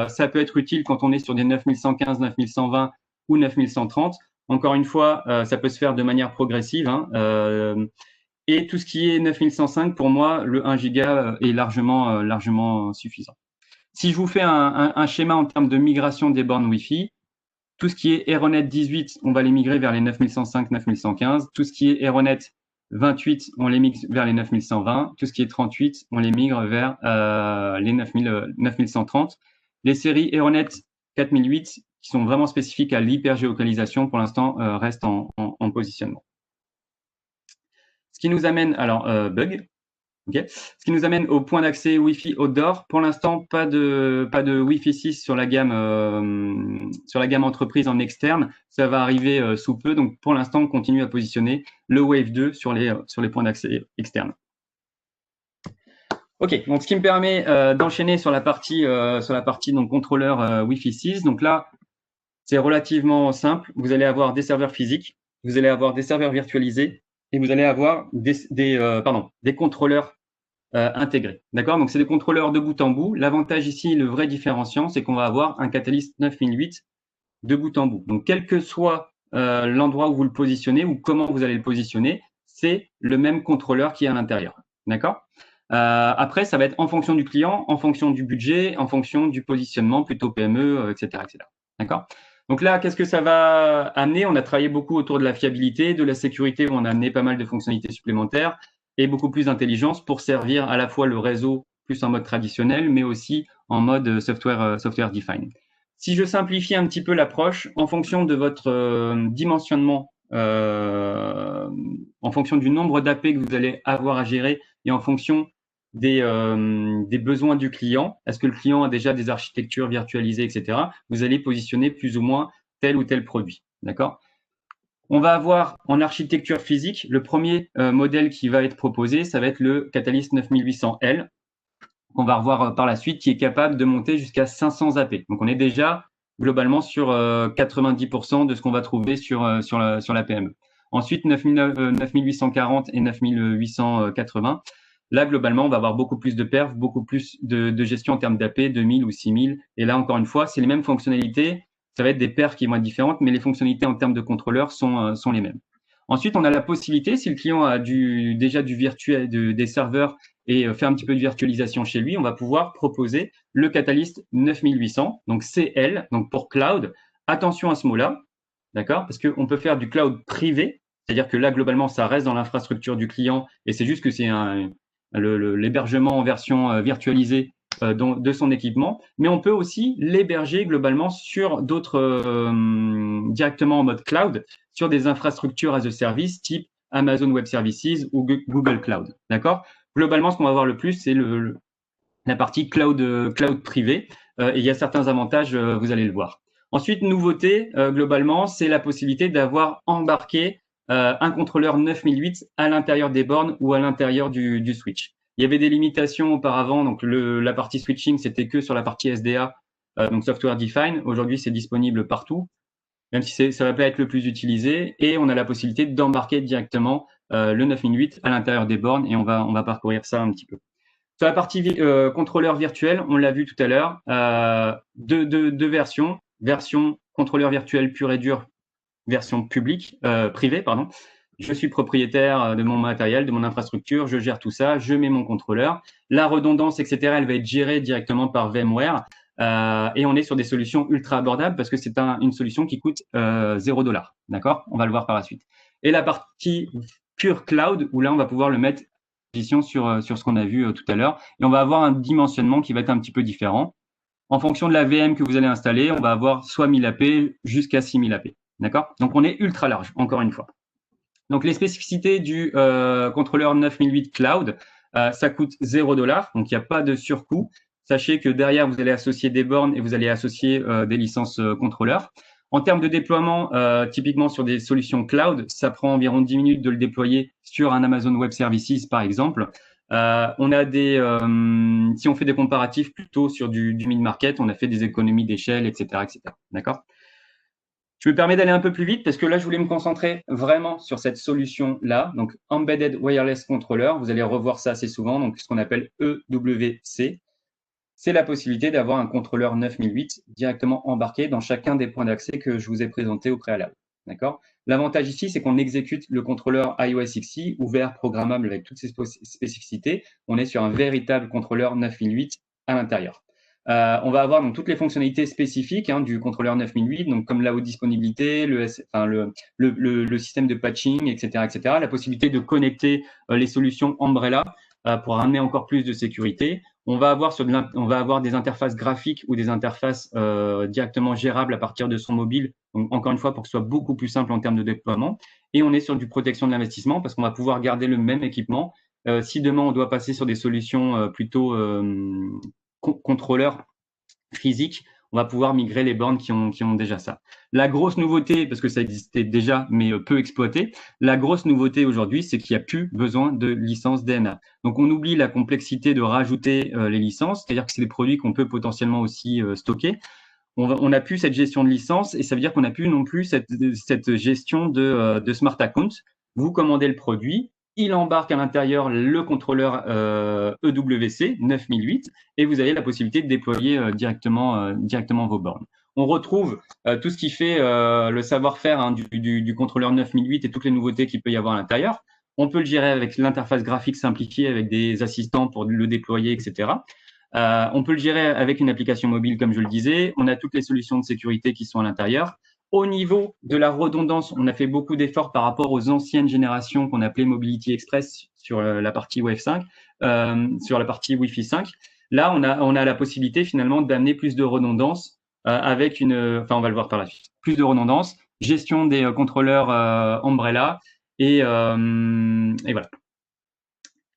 ça peut être utile quand on est sur des 9115, 9120 ou 9130. Encore une fois, ça peut se faire de manière progressive. Et tout ce qui est 9105, pour moi, le 1 giga est largement suffisant. Si je vous fais un schéma en termes de migration des bornes Wi-Fi, tout ce qui est Aeronet 18, on va les migrer vers les 9105, 9115. Tout ce qui est Aeronet 28, on les migre vers les 9120. Tout ce qui est 38, on les migre vers les 9130. Les séries Euronet 4008, qui sont vraiment spécifiques à l'hypergéolocalisation, pour l'instant, restent en positionnement. Ce qui nous amène, alors, bug. Okay. Ce qui nous amène au point d'accès Wi-Fi outdoor. Pour l'instant, pas de Wi-Fi 6 sur la gamme entreprise en externe. Ça va arriver sous peu. Donc, pour l'instant, on continue à positionner le Wave 2 sur les points d'accès externes. Ok. Donc, ce qui me permet d'enchaîner sur la partie donc contrôleur Wi-Fi 6. Donc là, c'est relativement simple. Vous allez avoir des serveurs physiques, vous allez avoir des serveurs virtualisés et vous allez avoir des contrôleurs intégrés. D'accord? Donc, c'est des contrôleurs de bout en bout. L'avantage ici, le vrai différenciant, c'est qu'on va avoir un Catalyst 9008 de bout en bout. Donc, quel que soit l'endroit où vous le positionnez ou comment vous allez le positionner, c'est le même contrôleur qui est à l'intérieur. D'accord? Après, ça va être en fonction du client, en fonction du budget, en fonction du positionnement, plutôt PME, etc., etc. D'accord? Donc là, qu'est-ce que ça va amener? On a travaillé beaucoup autour de la fiabilité, de la sécurité, où on a amené pas mal de fonctionnalités supplémentaires et beaucoup plus d'intelligence pour servir à la fois le réseau plus en mode traditionnel, mais aussi en mode software defined. Si je simplifie un petit peu l'approche, en fonction de votre dimensionnement, en fonction du nombre d'AP que vous allez avoir à gérer et en fonction des besoins du client, est-ce que le client a déjà des architectures virtualisées, etc., vous allez positionner plus ou moins tel ou tel produit. D'accord? On va avoir en architecture physique, le premier modèle qui va être proposé, ça va être le Catalyst 9800L, qu'on va revoir par la suite, qui est capable de monter jusqu'à 500 AP. Donc, on est déjà globalement sur 90% de ce qu'on va trouver sur la PME. Ensuite, 9840 et 9880. Là, globalement, on va avoir beaucoup plus de perfs, beaucoup plus de gestion en termes d'AP, 2000 ou 6000. Et là, encore une fois, c'est les mêmes fonctionnalités. Ça va être des perfs qui vont être différentes, mais les fonctionnalités en termes de contrôleurs sont les mêmes. Ensuite, on a la possibilité, si le client a déjà du virtuel, des serveurs et fait un petit peu de virtualisation chez lui, on va pouvoir proposer le Catalyst 9800, donc CL, donc pour cloud. Attention à ce mot-là, d'accord? Parce qu'on peut faire du cloud privé, c'est-à-dire que là, globalement, ça reste dans l'infrastructure du client et c'est juste que c'est l'hébergement en version virtualisée de son équipement, mais on peut aussi l'héberger globalement sur d'autres, directement en mode cloud, sur des infrastructures as a service type Amazon Web Services ou Google Cloud. D'accord? Globalement, ce qu'on va voir le plus, c'est la partie cloud privé. Et il y a certains avantages, vous allez le voir. Ensuite, nouveauté, globalement, c'est la possibilité d'avoir embarqué un contrôleur 9008 à l'intérieur des bornes ou à l'intérieur du switch. Il y avait des limitations auparavant, donc la partie switching, c'était que sur la partie SDA, donc software defined. Aujourd'hui, c'est disponible partout, même si ça va pas être le plus utilisé. Et on a la possibilité d'embarquer directement le 9008 à l'intérieur des bornes et on va parcourir ça un petit peu. Sur la partie contrôleur virtuel, on l'a vu tout à l'heure, deux versions. Version contrôleur virtuel pur et dur, version privée, pardon. Je suis propriétaire de mon matériel, de mon infrastructure, je gère tout ça, je mets mon contrôleur. La redondance, etc., elle va être gérée directement par VMware. Et on est sur des solutions ultra abordables parce que c'est une solution qui coûte $0. D'accord? On va le voir par la suite. Et la partie pure cloud, où là, on va pouvoir le mettre sur ce qu'on a vu tout à l'heure. Et on va avoir un dimensionnement qui va être un petit peu différent. En fonction de la VM que vous allez installer, on va avoir soit 1000 AP jusqu'à 6000 AP. D'accord? Donc, on est ultra large, encore une fois. Donc, les spécificités du contrôleur 9008 Cloud, ça coûte $0. Donc, il n'y a pas de surcoût. Sachez que derrière, vous allez associer des bornes et vous allez associer des licences contrôleurs. En termes de déploiement, typiquement sur des solutions cloud, ça prend environ 10 minutes de le déployer sur un Amazon Web Services, par exemple. On a si on fait des comparatifs plutôt sur du mid-market, on a fait des économies d'échelle, etc., etc. D'accord? Je me permets d'aller un peu plus vite parce que là, je voulais me concentrer vraiment sur cette solution-là. Donc, Embedded Wireless Controller, vous allez revoir ça assez souvent, donc ce qu'on appelle EWC. C'est la possibilité d'avoir un contrôleur 9008 directement embarqué dans chacun des points d'accès que je vous ai présentés au préalable. D'accord? L'avantage ici, c'est qu'on exécute le contrôleur iOS XE, ouvert, programmable avec toutes ses spécificités. On est sur un véritable contrôleur 9008 à l'intérieur. On va avoir donc toutes les fonctionnalités spécifiques du contrôleur 9008, donc comme la haute disponibilité, le système de patching, etc., etc. La possibilité de connecter les solutions Umbrella pour amener encore plus de sécurité. On va avoir des interfaces graphiques ou des interfaces directement gérables à partir de son mobile. Donc, encore une fois, pour que ce soit beaucoup plus simple en termes de déploiement. Et on est sur du protection de l'investissement parce qu'on va pouvoir garder le même équipement. Si demain, on doit passer sur des solutions plutôt contrôleurs physiques, on va pouvoir migrer les bornes qui ont déjà ça. La grosse nouveauté, parce que ça existait déjà, mais peu exploité, la grosse nouveauté aujourd'hui, c'est qu'il n'y a plus besoin de licence DNA. Donc, on oublie la complexité de rajouter les licences, c'est-à-dire que c'est des produits qu'on peut potentiellement aussi stocker. On n'a plus cette gestion de licence et ça veut dire qu'on n'a plus non plus cette gestion de smart account. Vous commandez le produit, il embarque à l'intérieur le contrôleur EWC 9008 et vous avez la possibilité de déployer directement vos bornes. On retrouve tout ce qui fait le savoir-faire du contrôleur 9008 et toutes les nouveautés qu'il peut y avoir à l'intérieur. On peut le gérer avec l'interface graphique simplifiée, avec des assistants pour le déployer, etc. On peut le gérer avec une application mobile, comme je le disais. On a toutes les solutions de sécurité qui sont à l'intérieur. Au niveau de la redondance, on a fait beaucoup d'efforts par rapport aux anciennes générations qu'on appelait Mobility Express sur la partie Wi-Fi 5, sur la partie Wi-Fi 5. Là, on a la possibilité finalement d'amener plus de redondance avec on va le voir par la suite, plus de redondance, gestion des contrôleurs Umbrella et voilà.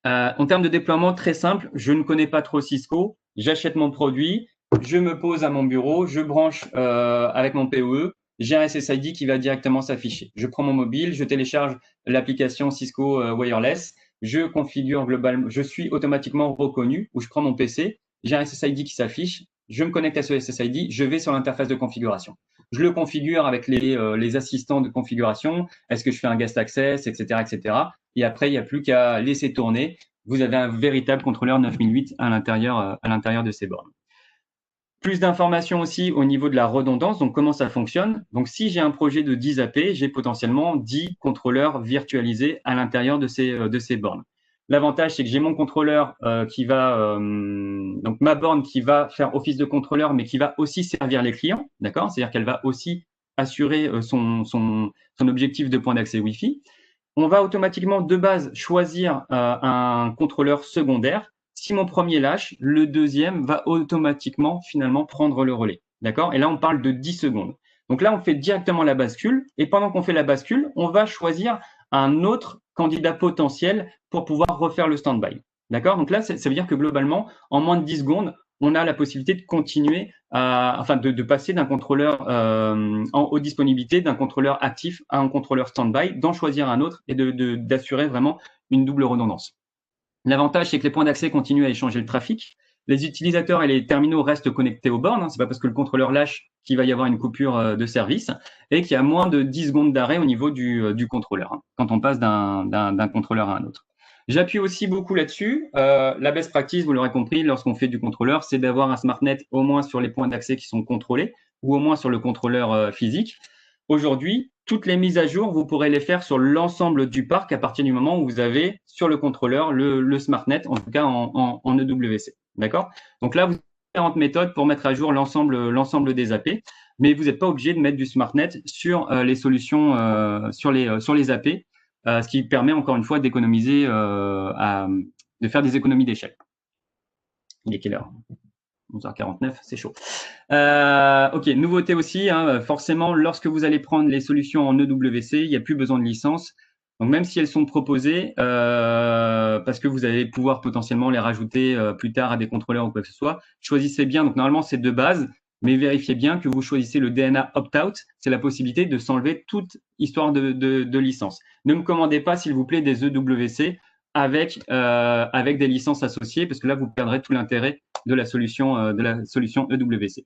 En termes de déploiement, très simple, je ne connais pas trop Cisco, j'achète mon produit, je me pose à mon bureau, je branche avec mon PoE, j'ai un SSID qui va directement s'afficher. Je prends mon mobile, je télécharge l'application Cisco Wireless, je configure globalement, je suis automatiquement reconnu, ou je prends mon PC, j'ai un SSID qui s'affiche, je me connecte à ce SSID, je vais sur l'interface de configuration. Je le configure avec les assistants de configuration, est-ce que je fais un guest access, etc., etc. Et après, il n'y a plus qu'à laisser tourner. Vous avez un véritable contrôleur 9008 à l'intérieur de ces bornes. Plus d'informations aussi au niveau de la redondance, donc comment ça fonctionne. Donc, si j'ai un projet de 10 AP, j'ai potentiellement 10 contrôleurs virtualisés à l'intérieur de ces bornes. L'avantage, c'est que j'ai mon contrôleur donc ma borne qui va faire office de contrôleur, mais qui va aussi servir les clients, d'accord? C'est-à-dire qu'elle va aussi assurer son objectif de point d'accès Wi-Fi. On va automatiquement de base choisir un contrôleur secondaire. Si mon premier lâche, le deuxième va automatiquement finalement prendre le relais. D'accord? Et là, on parle de 10 secondes. Donc là, on fait directement la bascule. Et pendant qu'on fait la bascule, on va choisir un autre candidat potentiel pour pouvoir refaire le stand-by. D'accord? Donc là, ça veut dire que globalement, en moins de 10 secondes, on a la possibilité de continuer, de passer d'un contrôleur en haute disponibilité, d'un contrôleur actif à un contrôleur stand-by, d'en choisir un autre et d'assurer vraiment une double redondance. L'avantage, c'est que les points d'accès continuent à échanger le trafic. Les utilisateurs et les terminaux restent connectés aux bornes. C'est pas parce que le contrôleur lâche qu'il va y avoir une coupure de service et qu'il y a moins de 10 secondes d'arrêt au niveau du contrôleur quand on passe d'un contrôleur à un autre. J'appuie aussi beaucoup là-dessus. La best practice, vous l'aurez compris, lorsqu'on fait du contrôleur, c'est d'avoir un SmartNet au moins sur les points d'accès qui sont contrôlés ou au moins sur le contrôleur physique. Aujourd'hui, toutes les mises à jour, vous pourrez les faire sur l'ensemble du parc à partir du moment où vous avez sur le contrôleur le SmartNet, en tout cas en EWC. D'accord? Donc là, vous avez différentes méthodes pour mettre à jour l'ensemble des AP, mais vous n'êtes pas obligé de mettre du SmartNet sur les solutions, sur les AP, ce qui permet encore une fois d'économiser, de faire des économies d'échelle. Il est quelle heure? 11h49, c'est chaud. Ok, nouveauté aussi, forcément, lorsque vous allez prendre les solutions en EWC, il n'y a plus besoin de licence. Donc, même si elles sont proposées, parce que vous allez pouvoir potentiellement les rajouter plus tard à des contrôleurs ou quoi que ce soit, choisissez bien. Donc, normalement, c'est de base, mais vérifiez bien que vous choisissez le DNA opt-out. C'est la possibilité de s'enlever toute histoire de licence. Ne me commandez pas, s'il vous plaît, des EWC avec des licences associées, parce que là, vous perdrez tout l'intérêt de la solution EWC.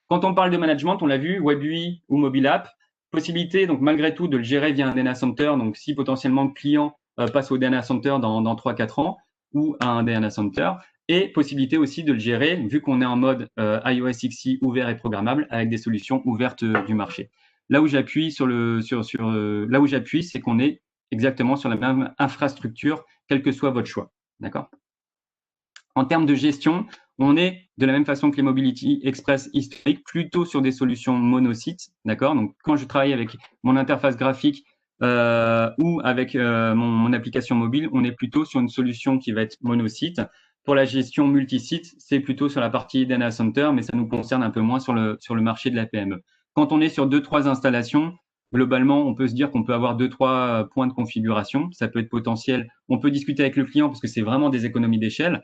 Quand on parle de management, on l'a vu, WebUI ou Mobile App, possibilité donc malgré tout de le gérer via un DNA Center. Donc si potentiellement le client passe au DNA Center dans 3-4 ans ou à un DNA Center, et possibilité aussi de le gérer vu qu'on est en mode iOS XE ouvert et programmable avec des solutions ouvertes du marché. Là où j'appuie là où j'appuie, c'est qu'on est exactement sur la même infrastructure, quel que soit votre choix. D'accord? En termes de gestion, on est, de la même façon que les Mobility Express historiques, plutôt sur des solutions mono-sites, d'accord? Donc, quand je travaille avec mon interface graphique ou avec mon application mobile, on est plutôt sur une solution qui va être mono-site. Pour la gestion multi-site, c'est plutôt sur la partie Data Center, mais ça nous concerne un peu moins sur le marché de la PME. Quand on est sur 2-3 installations, globalement, on peut se dire qu'on peut avoir 2-3 points de configuration. Ça peut être potentiel. On peut discuter avec le client parce que c'est vraiment des économies d'échelle.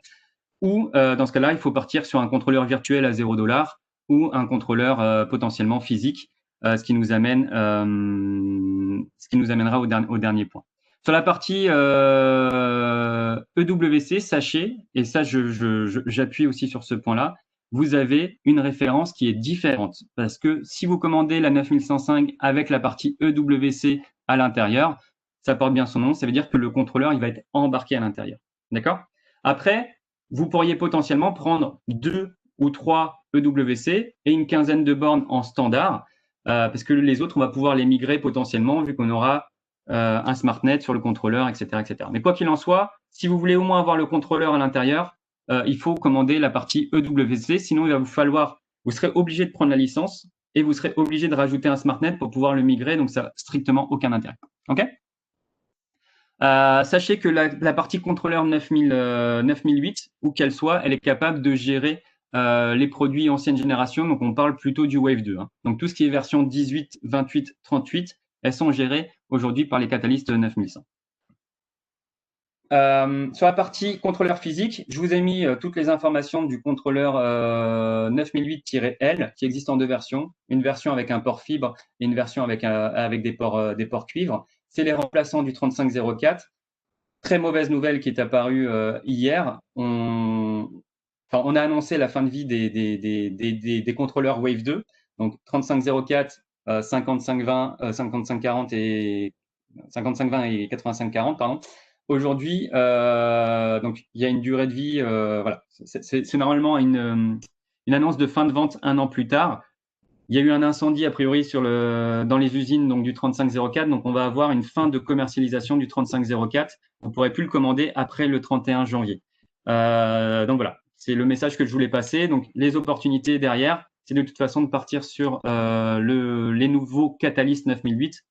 Ou dans ce cas-là, il faut partir sur un contrôleur virtuel à $0 ou un contrôleur potentiellement physique, ce qui nous amènera au dernier point. Sur la partie EWC, sachez, et ça j'appuie aussi sur ce point-là, vous avez une référence qui est différente. Parce que si vous commandez la 9105 avec la partie EWC à l'intérieur, ça porte bien son nom, ça veut dire que le contrôleur il va être embarqué à l'intérieur. D'accord? Après, vous pourriez potentiellement prendre 2 ou 3 EWC et une quinzaine de bornes en standard, parce que les autres, on va pouvoir les migrer potentiellement vu qu'on aura un SmartNet sur le contrôleur, etc., etc. Mais quoi qu'il en soit, si vous voulez au moins avoir le contrôleur à l'intérieur, il faut commander la partie EWC, sinon il va vous serez obligé de prendre la licence et vous serez obligé de rajouter un SmartNet pour pouvoir le migrer, donc ça n'a strictement aucun intérêt. OK? Sachez que la partie contrôleur 9008, où qu'elle soit, elle est capable de gérer les produits ancienne génération. Donc, on parle plutôt du Wave 2. Hein. Donc, tout ce qui est version 18, 28, 38, elles sont gérées aujourd'hui par les catalystes 9100. Sur la partie contrôleur physique, je vous ai mis toutes les informations du contrôleur 9008-L qui existe en deux versions. Une version avec un port fibre et une version avec des ports cuivre. C'est les remplaçants du 3504. Très mauvaise nouvelle qui est apparue hier. On a annoncé la fin de vie des contrôleurs Wave 2, donc 3504, 5520, 5540 et 5520 et 8540, pardon. Aujourd'hui, donc il y a une durée de vie, voilà, c'est normalement une annonce de fin de vente un an plus tard. Il y a eu un incendie a priori dans les usines donc du 3504, donc on va avoir une fin de commercialisation du 3504. On ne pourrait plus le commander après le 31 janvier. Donc voilà, c'est le message que je voulais passer. Donc les opportunités derrière, c'est de toute façon de partir sur les nouveaux Catalyst 9008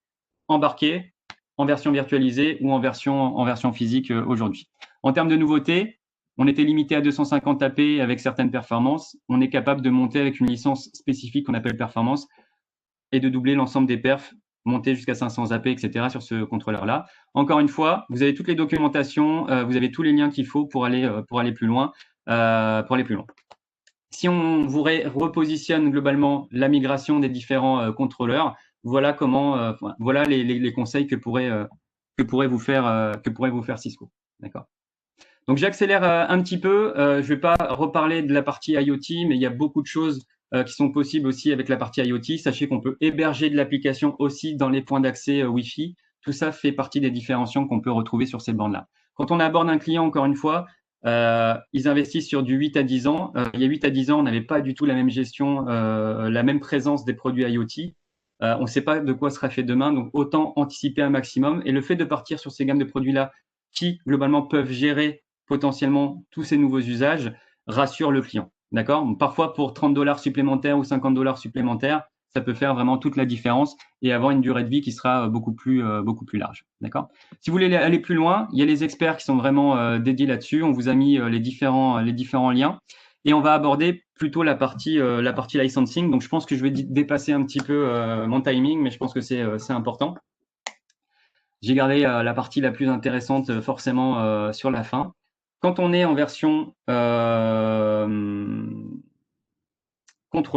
embarqués en version virtualisée ou en version physique aujourd'hui. En termes de nouveautés, on était limité à 250 AP avec certaines performances. On est capable de monter avec une licence spécifique qu'on appelle performance et de doubler l'ensemble des perfs, monter jusqu'à 500 AP, etc. sur ce contrôleur-là. Encore une fois, vous avez toutes les documentations, vous avez tous les liens qu'il faut pour aller plus loin. Si on vous repositionne globalement la migration des différents contrôleurs, voilà comment, voilà les conseils que pourrait vous faire Cisco. D'accord. Donc j'accélère un petit peu. Je vais pas reparler de la partie IoT, mais il y a beaucoup de choses qui sont possibles aussi avec la partie IoT. Sachez qu'on peut héberger de l'application aussi dans les points d'accès Wi-Fi. Tout ça fait partie des différenciations qu'on peut retrouver sur ces bandes-là. Quand on aborde un client, encore une fois, ils investissent sur du 8 à 10 ans. Il y a 8 à 10 ans, on n'avait pas du tout la même gestion, la même présence des produits IoT. On ne sait pas de quoi sera fait demain, donc autant anticiper un maximum. Et le fait de partir sur ces gammes de produits-là qui, globalement, peuvent gérer potentiellement tous ces nouveaux usages, rassure le client. D'accord? Parfois, pour 30 $ supplémentaires ou 50 $ supplémentaires, ça peut faire vraiment toute la différence et avoir une durée de vie qui sera beaucoup plus large. D'accord? Si vous voulez aller plus loin, il y a les experts qui sont vraiment dédiés là-dessus. On vous a mis les différents liens et on va aborder plutôt la partie licensing. Donc, je pense que je vais dépasser un petit peu mon timing, mais je pense que c'est important. J'ai gardé la partie la plus intéressante forcément sur la fin. Quand on est en version quand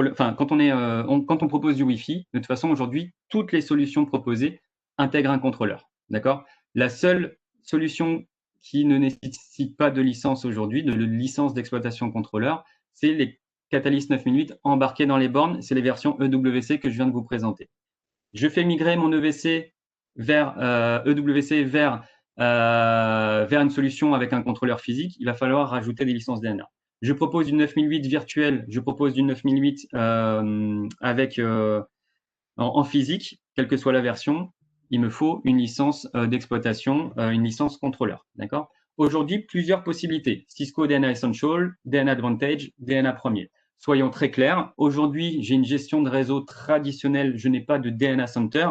on propose du Wi-Fi, de toute façon aujourd'hui, toutes les solutions proposées intègrent un contrôleur. D'accord? La seule solution qui ne nécessite pas de licence aujourd'hui, de licence d'exploitation contrôleur, c'est les Catalyst 9008 embarqués dans les bornes. C'est les versions EWC que je viens de vous présenter. Je fais migrer mon EWC vers une solution avec un contrôleur physique, il va falloir rajouter des licences DNA. Je propose une 9008 virtuelle, je propose une 9008 en physique, quelle que soit la version, il me faut une licence d'exploitation, une licence contrôleur. D'accord? aujourd'hui plusieurs possibilités. Cisco DNA Essential, DNA Advantage, DNA Premier. Soyons très clairs, aujourd'hui, j'ai une gestion de réseau traditionnelle, je n'ai pas de DNA Center.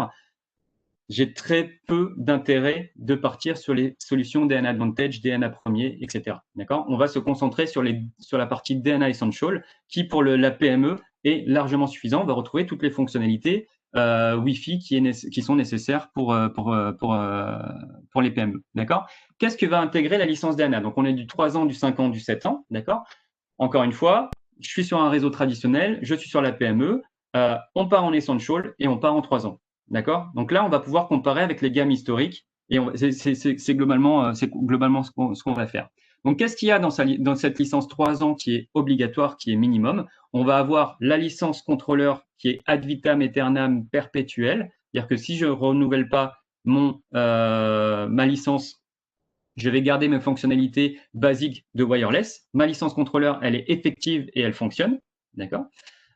J'ai très peu d'intérêt de partir sur les solutions DNA Advantage, DNA Premier, etc. D'accord? On va se concentrer sur la partie DNA Essential qui, pour la PME, est largement suffisant. On va retrouver toutes les fonctionnalités Wi-Fi qui sont nécessaires pour les PME. D'accord? Qu'est-ce que va intégrer la licence DNA? Donc, on est du 3 ans, du 5 ans, du 7 ans. D'accord? Encore une fois, je suis sur un réseau traditionnel, je suis sur la PME, on part en Essential et on part en 3 ans. D'accord? Donc là, on va pouvoir comparer avec les gammes historiques et c'est globalement ce qu'on va faire. Donc, qu'est-ce qu'il y a dans cette licence 3 ans qui est obligatoire, qui est minimum? On va avoir la licence contrôleur qui est ad vitam aeternam perpétuelle, c'est-à-dire que si je ne renouvelle pas ma licence, je vais garder mes fonctionnalités basiques de wireless. Ma licence contrôleur, elle est effective et elle fonctionne. D'accord?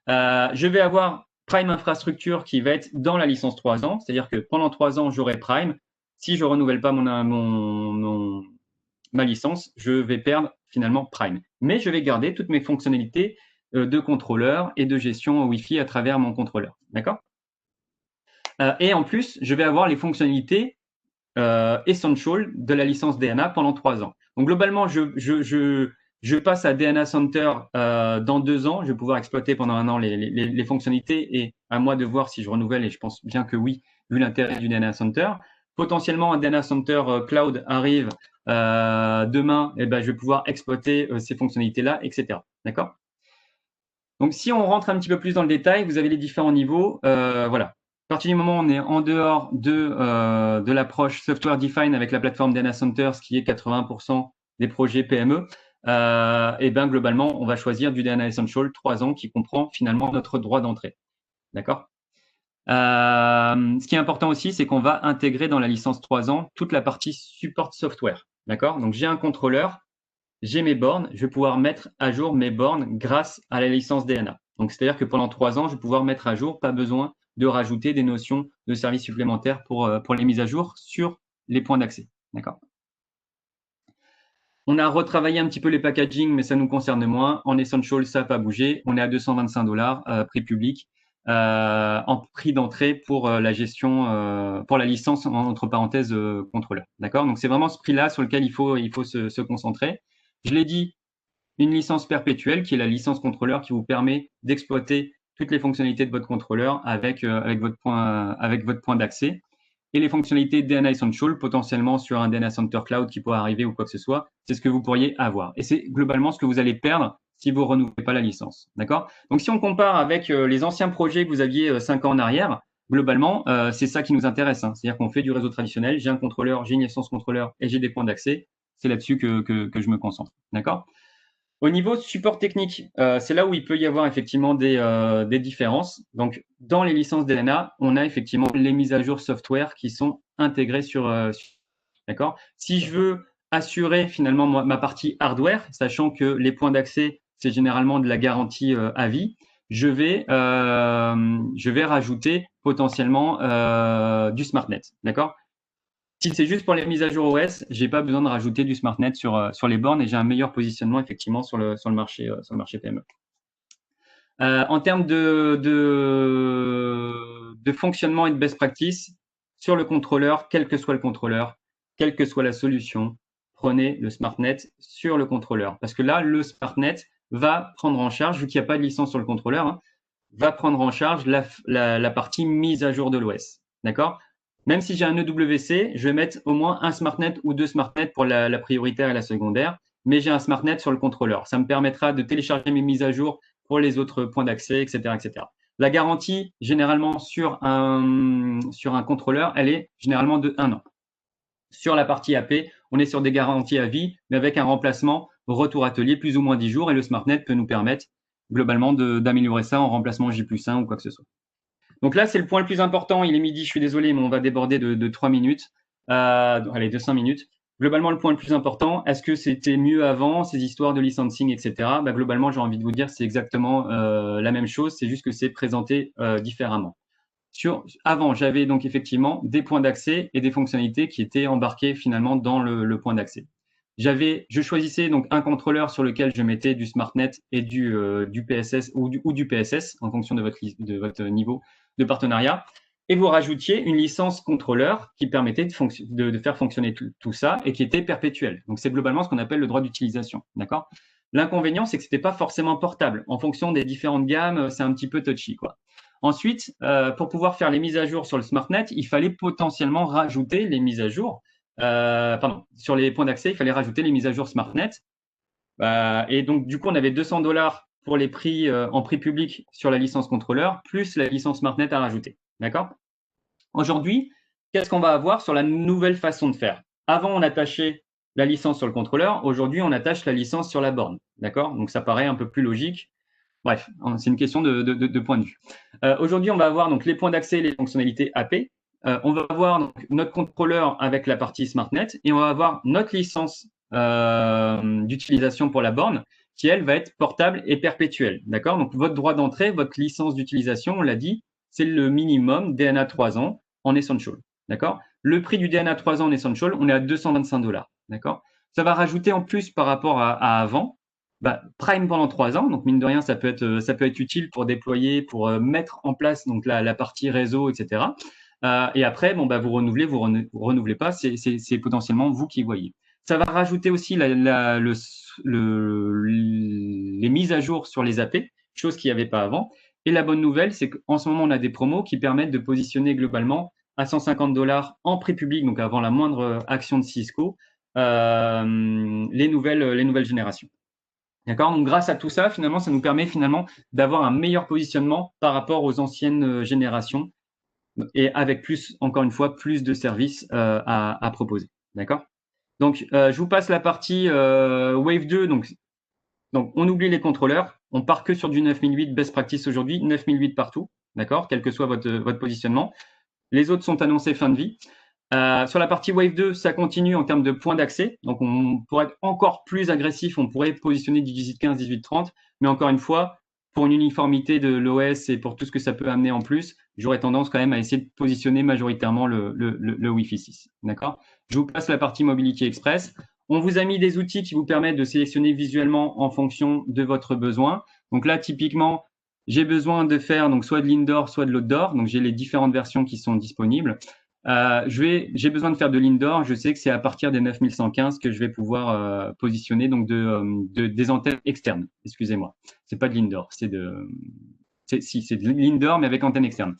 Je vais avoir Prime Infrastructure qui va être dans la licence 3 ans, c'est-à-dire que pendant 3 ans, j'aurai Prime. Si je ne renouvelle pas ma licence, je vais perdre finalement Prime. Mais je vais garder toutes mes fonctionnalités de contrôleur et de gestion Wi-Fi à travers mon contrôleur. D'accord? Et en plus, je vais avoir les fonctionnalités Essential de la licence DNA pendant 3 ans. Donc globalement, je passe à DNA Center dans 2 ans. Je vais pouvoir exploiter pendant 1 an les fonctionnalités et à moi de voir si je renouvelle, et je pense bien que oui, vu l'intérêt du DNA Center. Potentiellement, un DNA Center Cloud arrive demain, et ben, je vais pouvoir exploiter ces fonctionnalités-là, etc. D'accord? Donc, si on rentre un petit peu plus dans le détail, vous avez les différents niveaux. Voilà. À partir du moment où on est en dehors de l'approche software defined avec la plateforme DNA Centers, qui est 80% des projets PME, et ben globalement, on va choisir du DNA Essential 3 ans qui comprend finalement notre droit d'entrée. D'accord? Ce qui est important aussi, c'est qu'on va intégrer dans la licence 3 ans toute la partie support software. D'accord? Donc, j'ai un contrôleur, j'ai mes bornes, je vais pouvoir mettre à jour mes bornes grâce à la licence DNA. Donc, c'est-à-dire que pendant 3 ans, je vais pouvoir mettre à jour, pas besoin de rajouter des notions de services supplémentaires pour les mises à jour sur les points d'accès. D'accord? On a retravaillé un petit peu les packaging, mais ça nous concerne moins. En Essential, ça n'a pas bougé. On est à 225 $, prix public, en prix d'entrée pour la gestion, pour la licence, entre parenthèses, contrôleur. D'accord? Donc, c'est vraiment ce prix-là sur lequel il faut se concentrer. Je l'ai dit, une licence perpétuelle qui est la licence contrôleur qui vous permet d'exploiter toutes les fonctionnalités de votre contrôleur avec votre point d'accès et les fonctionnalités DNA Essential potentiellement sur un DNA Center Cloud qui pourrait arriver ou quoi que ce soit. C'est ce que vous pourriez avoir. Et c'est globalement ce que vous allez perdre si vous ne renouvelez pas la licence. D'accord? Donc, si on compare avec les anciens projets que vous aviez 5 ans en arrière, globalement, c'est ça qui nous intéresse. Hein. C'est-à-dire qu'on fait du réseau traditionnel, j'ai un contrôleur, j'ai une licence contrôleur et j'ai des points d'accès. C'est là-dessus que je me concentre. D'accord? Au niveau support technique, c'est là où il peut y avoir effectivement des différences. Donc, dans les licences DNA, on a effectivement les mises à jour software qui sont intégrées d'accord? Si je veux assurer finalement ma partie hardware, sachant que les points d'accès, c'est généralement de la garantie à vie, je vais rajouter potentiellement du SmartNet, d'accord? Si c'est juste pour les mises à jour OS, j'ai pas besoin de rajouter du SmartNet sur les bornes et j'ai un meilleur positionnement effectivement sur le marché PME. En termes de fonctionnement et de best practice, sur le contrôleur, quel que soit le contrôleur, quelle que soit la solution, prenez le SmartNet sur le contrôleur. Parce que là, le SmartNet va prendre en charge, vu qu'il n'y a pas de licence sur le contrôleur, hein, va prendre en charge la partie mise à jour de l'OS. D'accord? Même si j'ai un EWC, je vais mettre au moins un SmartNet ou 2 SmartNet pour la prioritaire et la secondaire, mais j'ai un SmartNet sur le contrôleur. Ça me permettra de télécharger mes mises à jour pour les autres points d'accès, etc., etc. La garantie, généralement, sur un contrôleur, elle est généralement de 1 an. Sur la partie AP, on est sur des garanties à vie, mais avec un remplacement retour atelier plus ou moins 10 jours, et le SmartNet peut nous permettre globalement d'améliorer ça en remplacement J+1 ou quoi que ce soit. Donc là, c'est le point le plus important. Il est midi, je suis désolé, mais on va déborder de 3 minutes. Allez, de 5 minutes. Globalement, le point le plus important, est-ce que c'était mieux avant, ces histoires de licensing, etc. Bah, globalement, j'ai envie de vous dire c'est exactement la même chose, c'est juste que c'est présenté différemment. Avant, j'avais donc effectivement des points d'accès et des fonctionnalités qui étaient embarquées finalement dans le point d'accès. je choisissais donc un contrôleur sur lequel je mettais du SmartNet et du PSS ou du PSS en fonction de votre niveau de partenariat. Et vous rajoutiez une licence contrôleur qui permettait de faire fonctionner tout ça et qui était perpétuelle. Donc, c'est globalement ce qu'on appelle le droit d'utilisation. D'accord? L'inconvénient, c'est que c'était pas forcément portable. En fonction des différentes gammes, c'est un petit peu touchy, quoi. Ensuite, pour pouvoir faire les mises à jour sur le SmartNet, il fallait potentiellement rajouter les mises à jour. Sur les points d'accès, il fallait rajouter les mises à jour SmartNet. Et donc, du coup, on avait 200 $ pour les prix en prix public sur la licence contrôleur, plus la licence SmartNet à rajouter. D'accord? Aujourd'hui, qu'est-ce qu'on va avoir sur la nouvelle façon de faire? Avant, on attachait la licence sur le contrôleur. Aujourd'hui, on attache la licence sur la borne. D'accord? Donc, ça paraît un peu plus logique. Bref, c'est une question de point de vue. Aujourd'hui, on va avoir donc les points d'accès et les fonctionnalités AP. On va avoir donc, notre contrôleur avec la partie SmartNet et on va avoir notre licence d'utilisation pour la borne qui, elle, va être portable et perpétuelle. D'accord? Donc, votre droit d'entrée, votre licence d'utilisation, on l'a dit, c'est le minimum DNA 3 ans en Essential. D'accord? Le prix du DNA 3 ans en Essential, on est à 225 $. D'accord? Ça va rajouter en plus par rapport à avant, Prime pendant 3 ans. Donc, mine de rien, ça peut être utile pour déployer, pour mettre en place donc la partie réseau, etc. Et après, vous renouvelez, vous renouvelez pas, c'est potentiellement vous qui voyez. Ça va rajouter aussi les mises à jour sur les AP, chose qu'il n'y avait pas avant. Et la bonne nouvelle, c'est qu'en ce moment, on a des promos qui permettent de positionner globalement à 150 $ en prix public, donc avant la moindre action de Cisco, les nouvelles générations. D'accord? Donc, grâce à tout ça, finalement, ça nous permet finalement d'avoir un meilleur positionnement par rapport aux anciennes générations et avec plus, encore une fois, plus de services à proposer. D'accord? Donc, je vous passe la partie Wave 2. Donc, on oublie les contrôleurs. On part que sur du 9008 best practice aujourd'hui, 9008 partout. D'accord? Quel que soit votre positionnement. Les autres sont annoncés fin de vie. Sur la partie Wave 2, ça continue en termes de points d'accès. Donc, pour être encore plus agressif, on pourrait positionner du 1815, 1830. Mais encore une fois, pour une uniformité de l'OS et pour tout ce que ça peut amener en plus, j'aurais tendance quand même à essayer de positionner majoritairement le Wi-Fi 6. D'accord? Je vous passe la partie Mobility Express. On vous a mis des outils qui vous permettent de sélectionner visuellement en fonction de votre besoin. Donc là, typiquement, j'ai besoin de faire donc soit de l'indoor, soit de l'outdoor. Donc, j'ai les différentes versions qui sont disponibles. J'ai besoin de faire de l'indoor. Je sais que c'est à partir des 9115 que je vais pouvoir positionner donc des antennes externes. Excusez-moi, c'est pas de l'indoor, c'est de l'indoor mais avec antenne externe.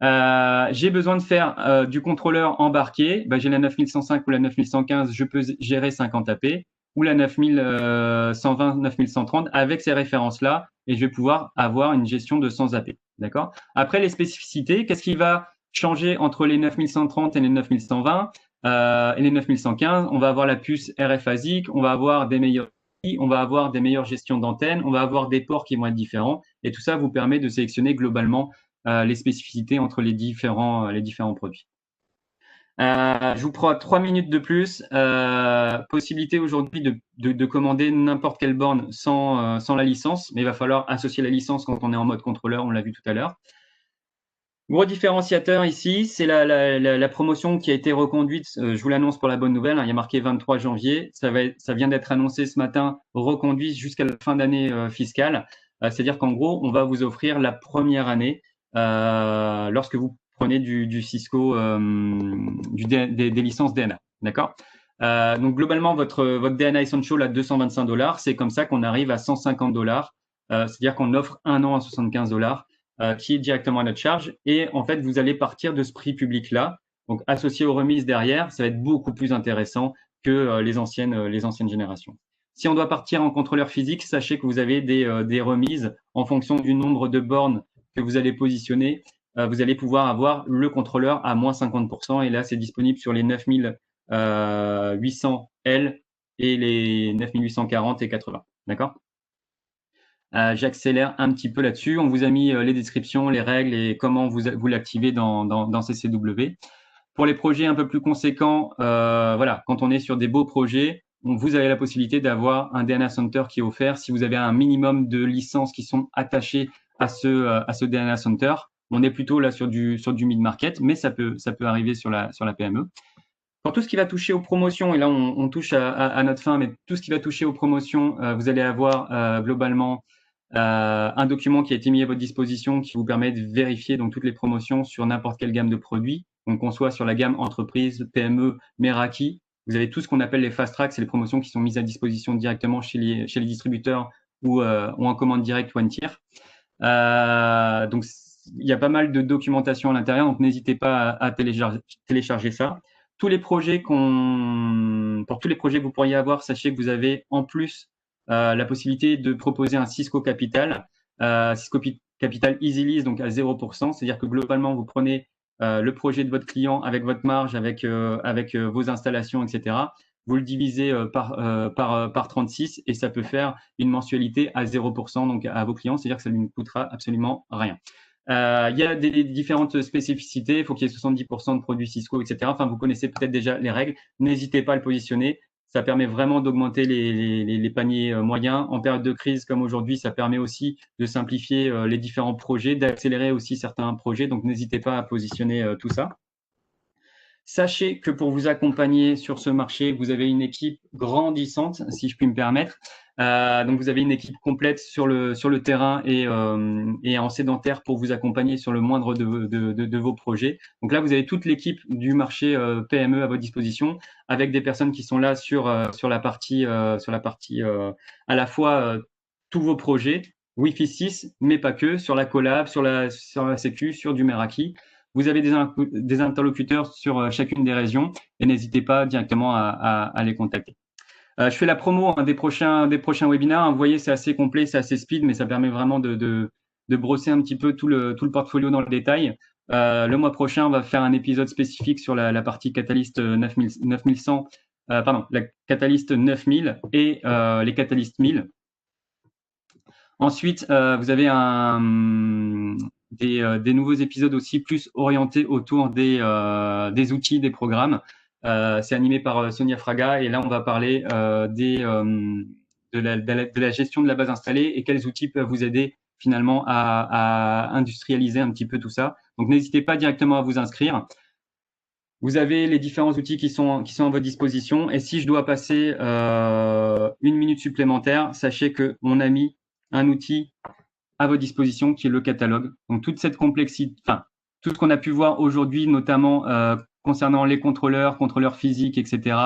J'ai besoin de faire du contrôleur embarqué. J'ai la 9105 ou la 9115, je peux gérer 50 AP ou la 9120, 9130 avec ces références-là et je vais pouvoir avoir une gestion de 100 AP. D'accord? Après, les spécificités, qu'est-ce qui va changer entre les 9130 et les 9120 et les 9115? On va avoir la puce RF-ASIC, on va avoir des meilleurs on va avoir des meilleures gestions d'antennes, on va avoir des ports qui vont être différents et tout ça vous permet de sélectionner globalement les spécificités entre les différents produits. Je vous prends 3 minutes de plus. Possibilité aujourd'hui de commander n'importe quelle borne sans la licence, mais il va falloir associer la licence quand on est en mode contrôleur, on l'a vu tout à l'heure. Gros différenciateur ici, c'est la promotion qui a été reconduite. Je vous l'annonce pour la bonne nouvelle. Il y a marqué 23 janvier. Ça vient d'être annoncé ce matin, reconduit jusqu'à la fin d'année fiscale. C'est-à-dire qu'en gros, on va vous offrir la première année lorsque vous prenez du Cisco, des licences DNA. D'accord? Donc globalement, votre DNA Essential à 225 $. C'est comme ça qu'on arrive à 150 $. C'est-à-dire qu'on offre 1 an à 75 $. Qui est directement à notre charge. Et en fait, vous allez partir de ce prix public-là. Donc, associé aux remises derrière, ça va être beaucoup plus intéressant que les anciennes générations. Si on doit partir en contrôleur physique, sachez que vous avez des remises en fonction du nombre de bornes que vous allez positionner. Vous allez pouvoir avoir le contrôleur à moins 50%. Et là, c'est disponible sur les 9800L et les 9840 et 80. D'accord? J'accélère un petit peu là-dessus. On vous a mis les descriptions, les règles et comment vous l'activez dans CCW. Pour les projets un peu plus conséquents, voilà, quand on est sur des beaux projets, vous avez la possibilité d'avoir un DNA Center qui est offert si vous avez un minimum de licences qui sont attachées à ce DNA Center. On est plutôt là sur du mid-market, mais ça peut arriver sur la PME. Pour tout ce qui va toucher aux promotions, et là on touche à notre fin, mais tout ce qui va toucher aux promotions, vous allez avoir globalement un document qui a été mis à votre disposition qui vous permet de vérifier donc toutes les promotions sur n'importe quelle gamme de produits. Donc qu'on soit sur la gamme entreprise, PME, Meraki, vous avez tout ce qu'on appelle les fast tracks, c'est les promotions qui sont mises à disposition directement chez les distributeurs ou en commande directe one tier. Donc il y a pas mal de documentation à l'intérieur, donc n'hésitez pas à télécharger ça. Pour tous les projets que vous pourriez avoir, sachez que vous avez en plus la possibilité de proposer un Cisco Capital, Cisco Capital Easy Lease, donc à 0%, c'est-à-dire que globalement, vous prenez le projet de votre client avec votre marge, avec vos installations, etc. Vous le divisez par 36 et ça peut faire une mensualité à 0% donc à vos clients, c'est-à-dire que ça ne coûtera absolument rien. Il y a des différentes spécificités, il faut qu'il y ait 70% de produits Cisco, etc. Enfin, vous connaissez peut-être déjà les règles, n'hésitez pas à le positionner. Ça permet vraiment d'augmenter les paniers moyens. En période de crise comme aujourd'hui, ça permet aussi de simplifier les différents projets, d'accélérer aussi certains projets. Donc, n'hésitez pas à positionner tout ça. Sachez que pour vous accompagner sur ce marché, vous avez une équipe grandissante, si je puis me permettre. Donc, vous avez une équipe complète sur le terrain et en sédentaire pour vous accompagner sur le moindre de vos projets. Donc là, vous avez toute l'équipe du marché PME à votre disposition, avec des personnes qui sont là sur la partie à la fois tous vos projets, Wi-Fi 6, mais pas que, sur la collab, sur la sécu, sur du Meraki. Vous avez des interlocuteurs sur chacune des régions et n'hésitez pas directement à les contacter. Je fais la promo des prochains webinaires. Vous voyez, c'est assez complet, c'est assez speed, mais ça permet vraiment de brosser un petit peu tout le portfolio dans le détail. Le mois prochain, on va faire un épisode spécifique sur la partie Catalyst 9100, la Catalyst 9000 et les Catalyst 1000. Ensuite, vous avez des nouveaux épisodes aussi plus orientés autour des outils, des programmes. C'est animé par Sonia Fraga et là, on va parler de la gestion de la base installée et quels outils peuvent vous aider finalement à industrialiser un petit peu tout ça. Donc, n'hésitez pas directement à vous inscrire. Vous avez les différents outils qui sont à votre disposition. Et si je dois passer une minute supplémentaire, sachez qu'on a mis un outil à votre disposition qui est le catalogue. Donc, toute cette complexité, enfin, tout ce qu'on a pu voir aujourd'hui, notamment concernant les contrôleurs physiques, etc.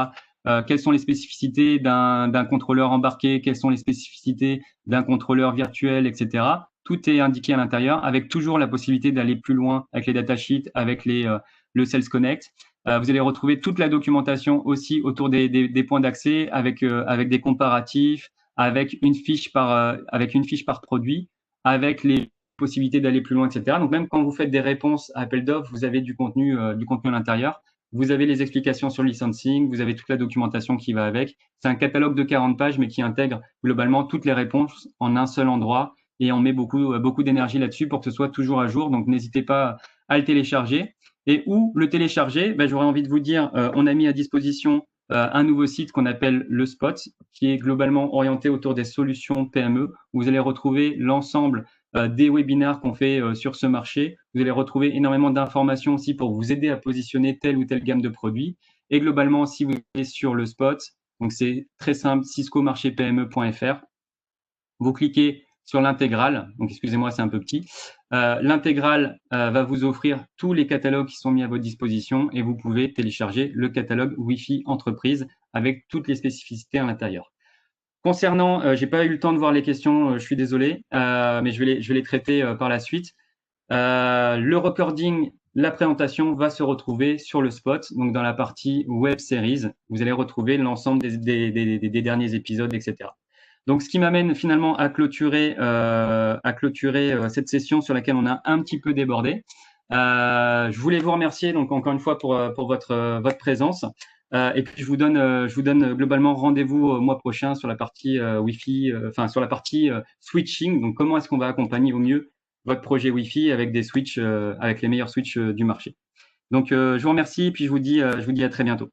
Quelles sont les spécificités d'un contrôleur embarqué, quelles sont les spécificités d'un contrôleur virtuel, etc. Tout est indiqué à l'intérieur avec toujours la possibilité d'aller plus loin avec les datasheets, avec le Sales Connect. Vous allez retrouver toute la documentation aussi autour des points d'accès avec des comparatifs, avec une fiche par produit, avec les possibilités d'aller plus loin, etc. Donc même quand vous faites des réponses à appel d'offres, vous avez du contenu à l'intérieur. Vous avez les explications sur le licensing, vous avez toute la documentation qui va avec. C'est un catalogue de 40 pages, mais qui intègre globalement toutes les réponses en un seul endroit et on met beaucoup d'énergie là-dessus pour que ce soit toujours à jour. Donc n'hésitez pas à le télécharger. Et où le télécharger, j'aurais envie de vous dire, on a mis à disposition un nouveau site qu'on appelle le Spot, qui est globalement orienté autour des solutions PME, où vous allez retrouver l'ensemble des webinaires qu'on fait sur ce marché. Vous allez retrouver énormément d'informations aussi pour vous aider à positionner telle ou telle gamme de produits. Et globalement, si vous allez sur le Spot, donc c'est très simple, ciscomarchépme.fr, vous cliquez sur l'intégrale, donc excusez-moi, c'est un peu petit. L'intégrale va vous offrir tous les catalogues qui sont mis à votre disposition et vous pouvez télécharger le catalogue Wi-Fi entreprise avec toutes les spécificités à l'intérieur. Concernant, j'ai pas eu le temps de voir les questions, je suis désolé, mais je vais les traiter par la suite. Le recording, la présentation va se retrouver sur le Spot, donc dans la partie Web Series. Vous allez retrouver l'ensemble des derniers épisodes, etc. Donc, ce qui m'amène finalement à clôturer cette session sur laquelle on a un petit peu débordé. Je voulais vous remercier donc encore une fois pour votre présence. Et puis je vous donne globalement rendez-vous au mois prochain sur la partie Wi-Fi, sur la partie switching. Donc, comment est-ce qu'on va accompagner au mieux votre projet Wi-Fi avec des switches, avec les meilleurs switches du marché. Donc, je vous remercie et puis je vous dis à très bientôt.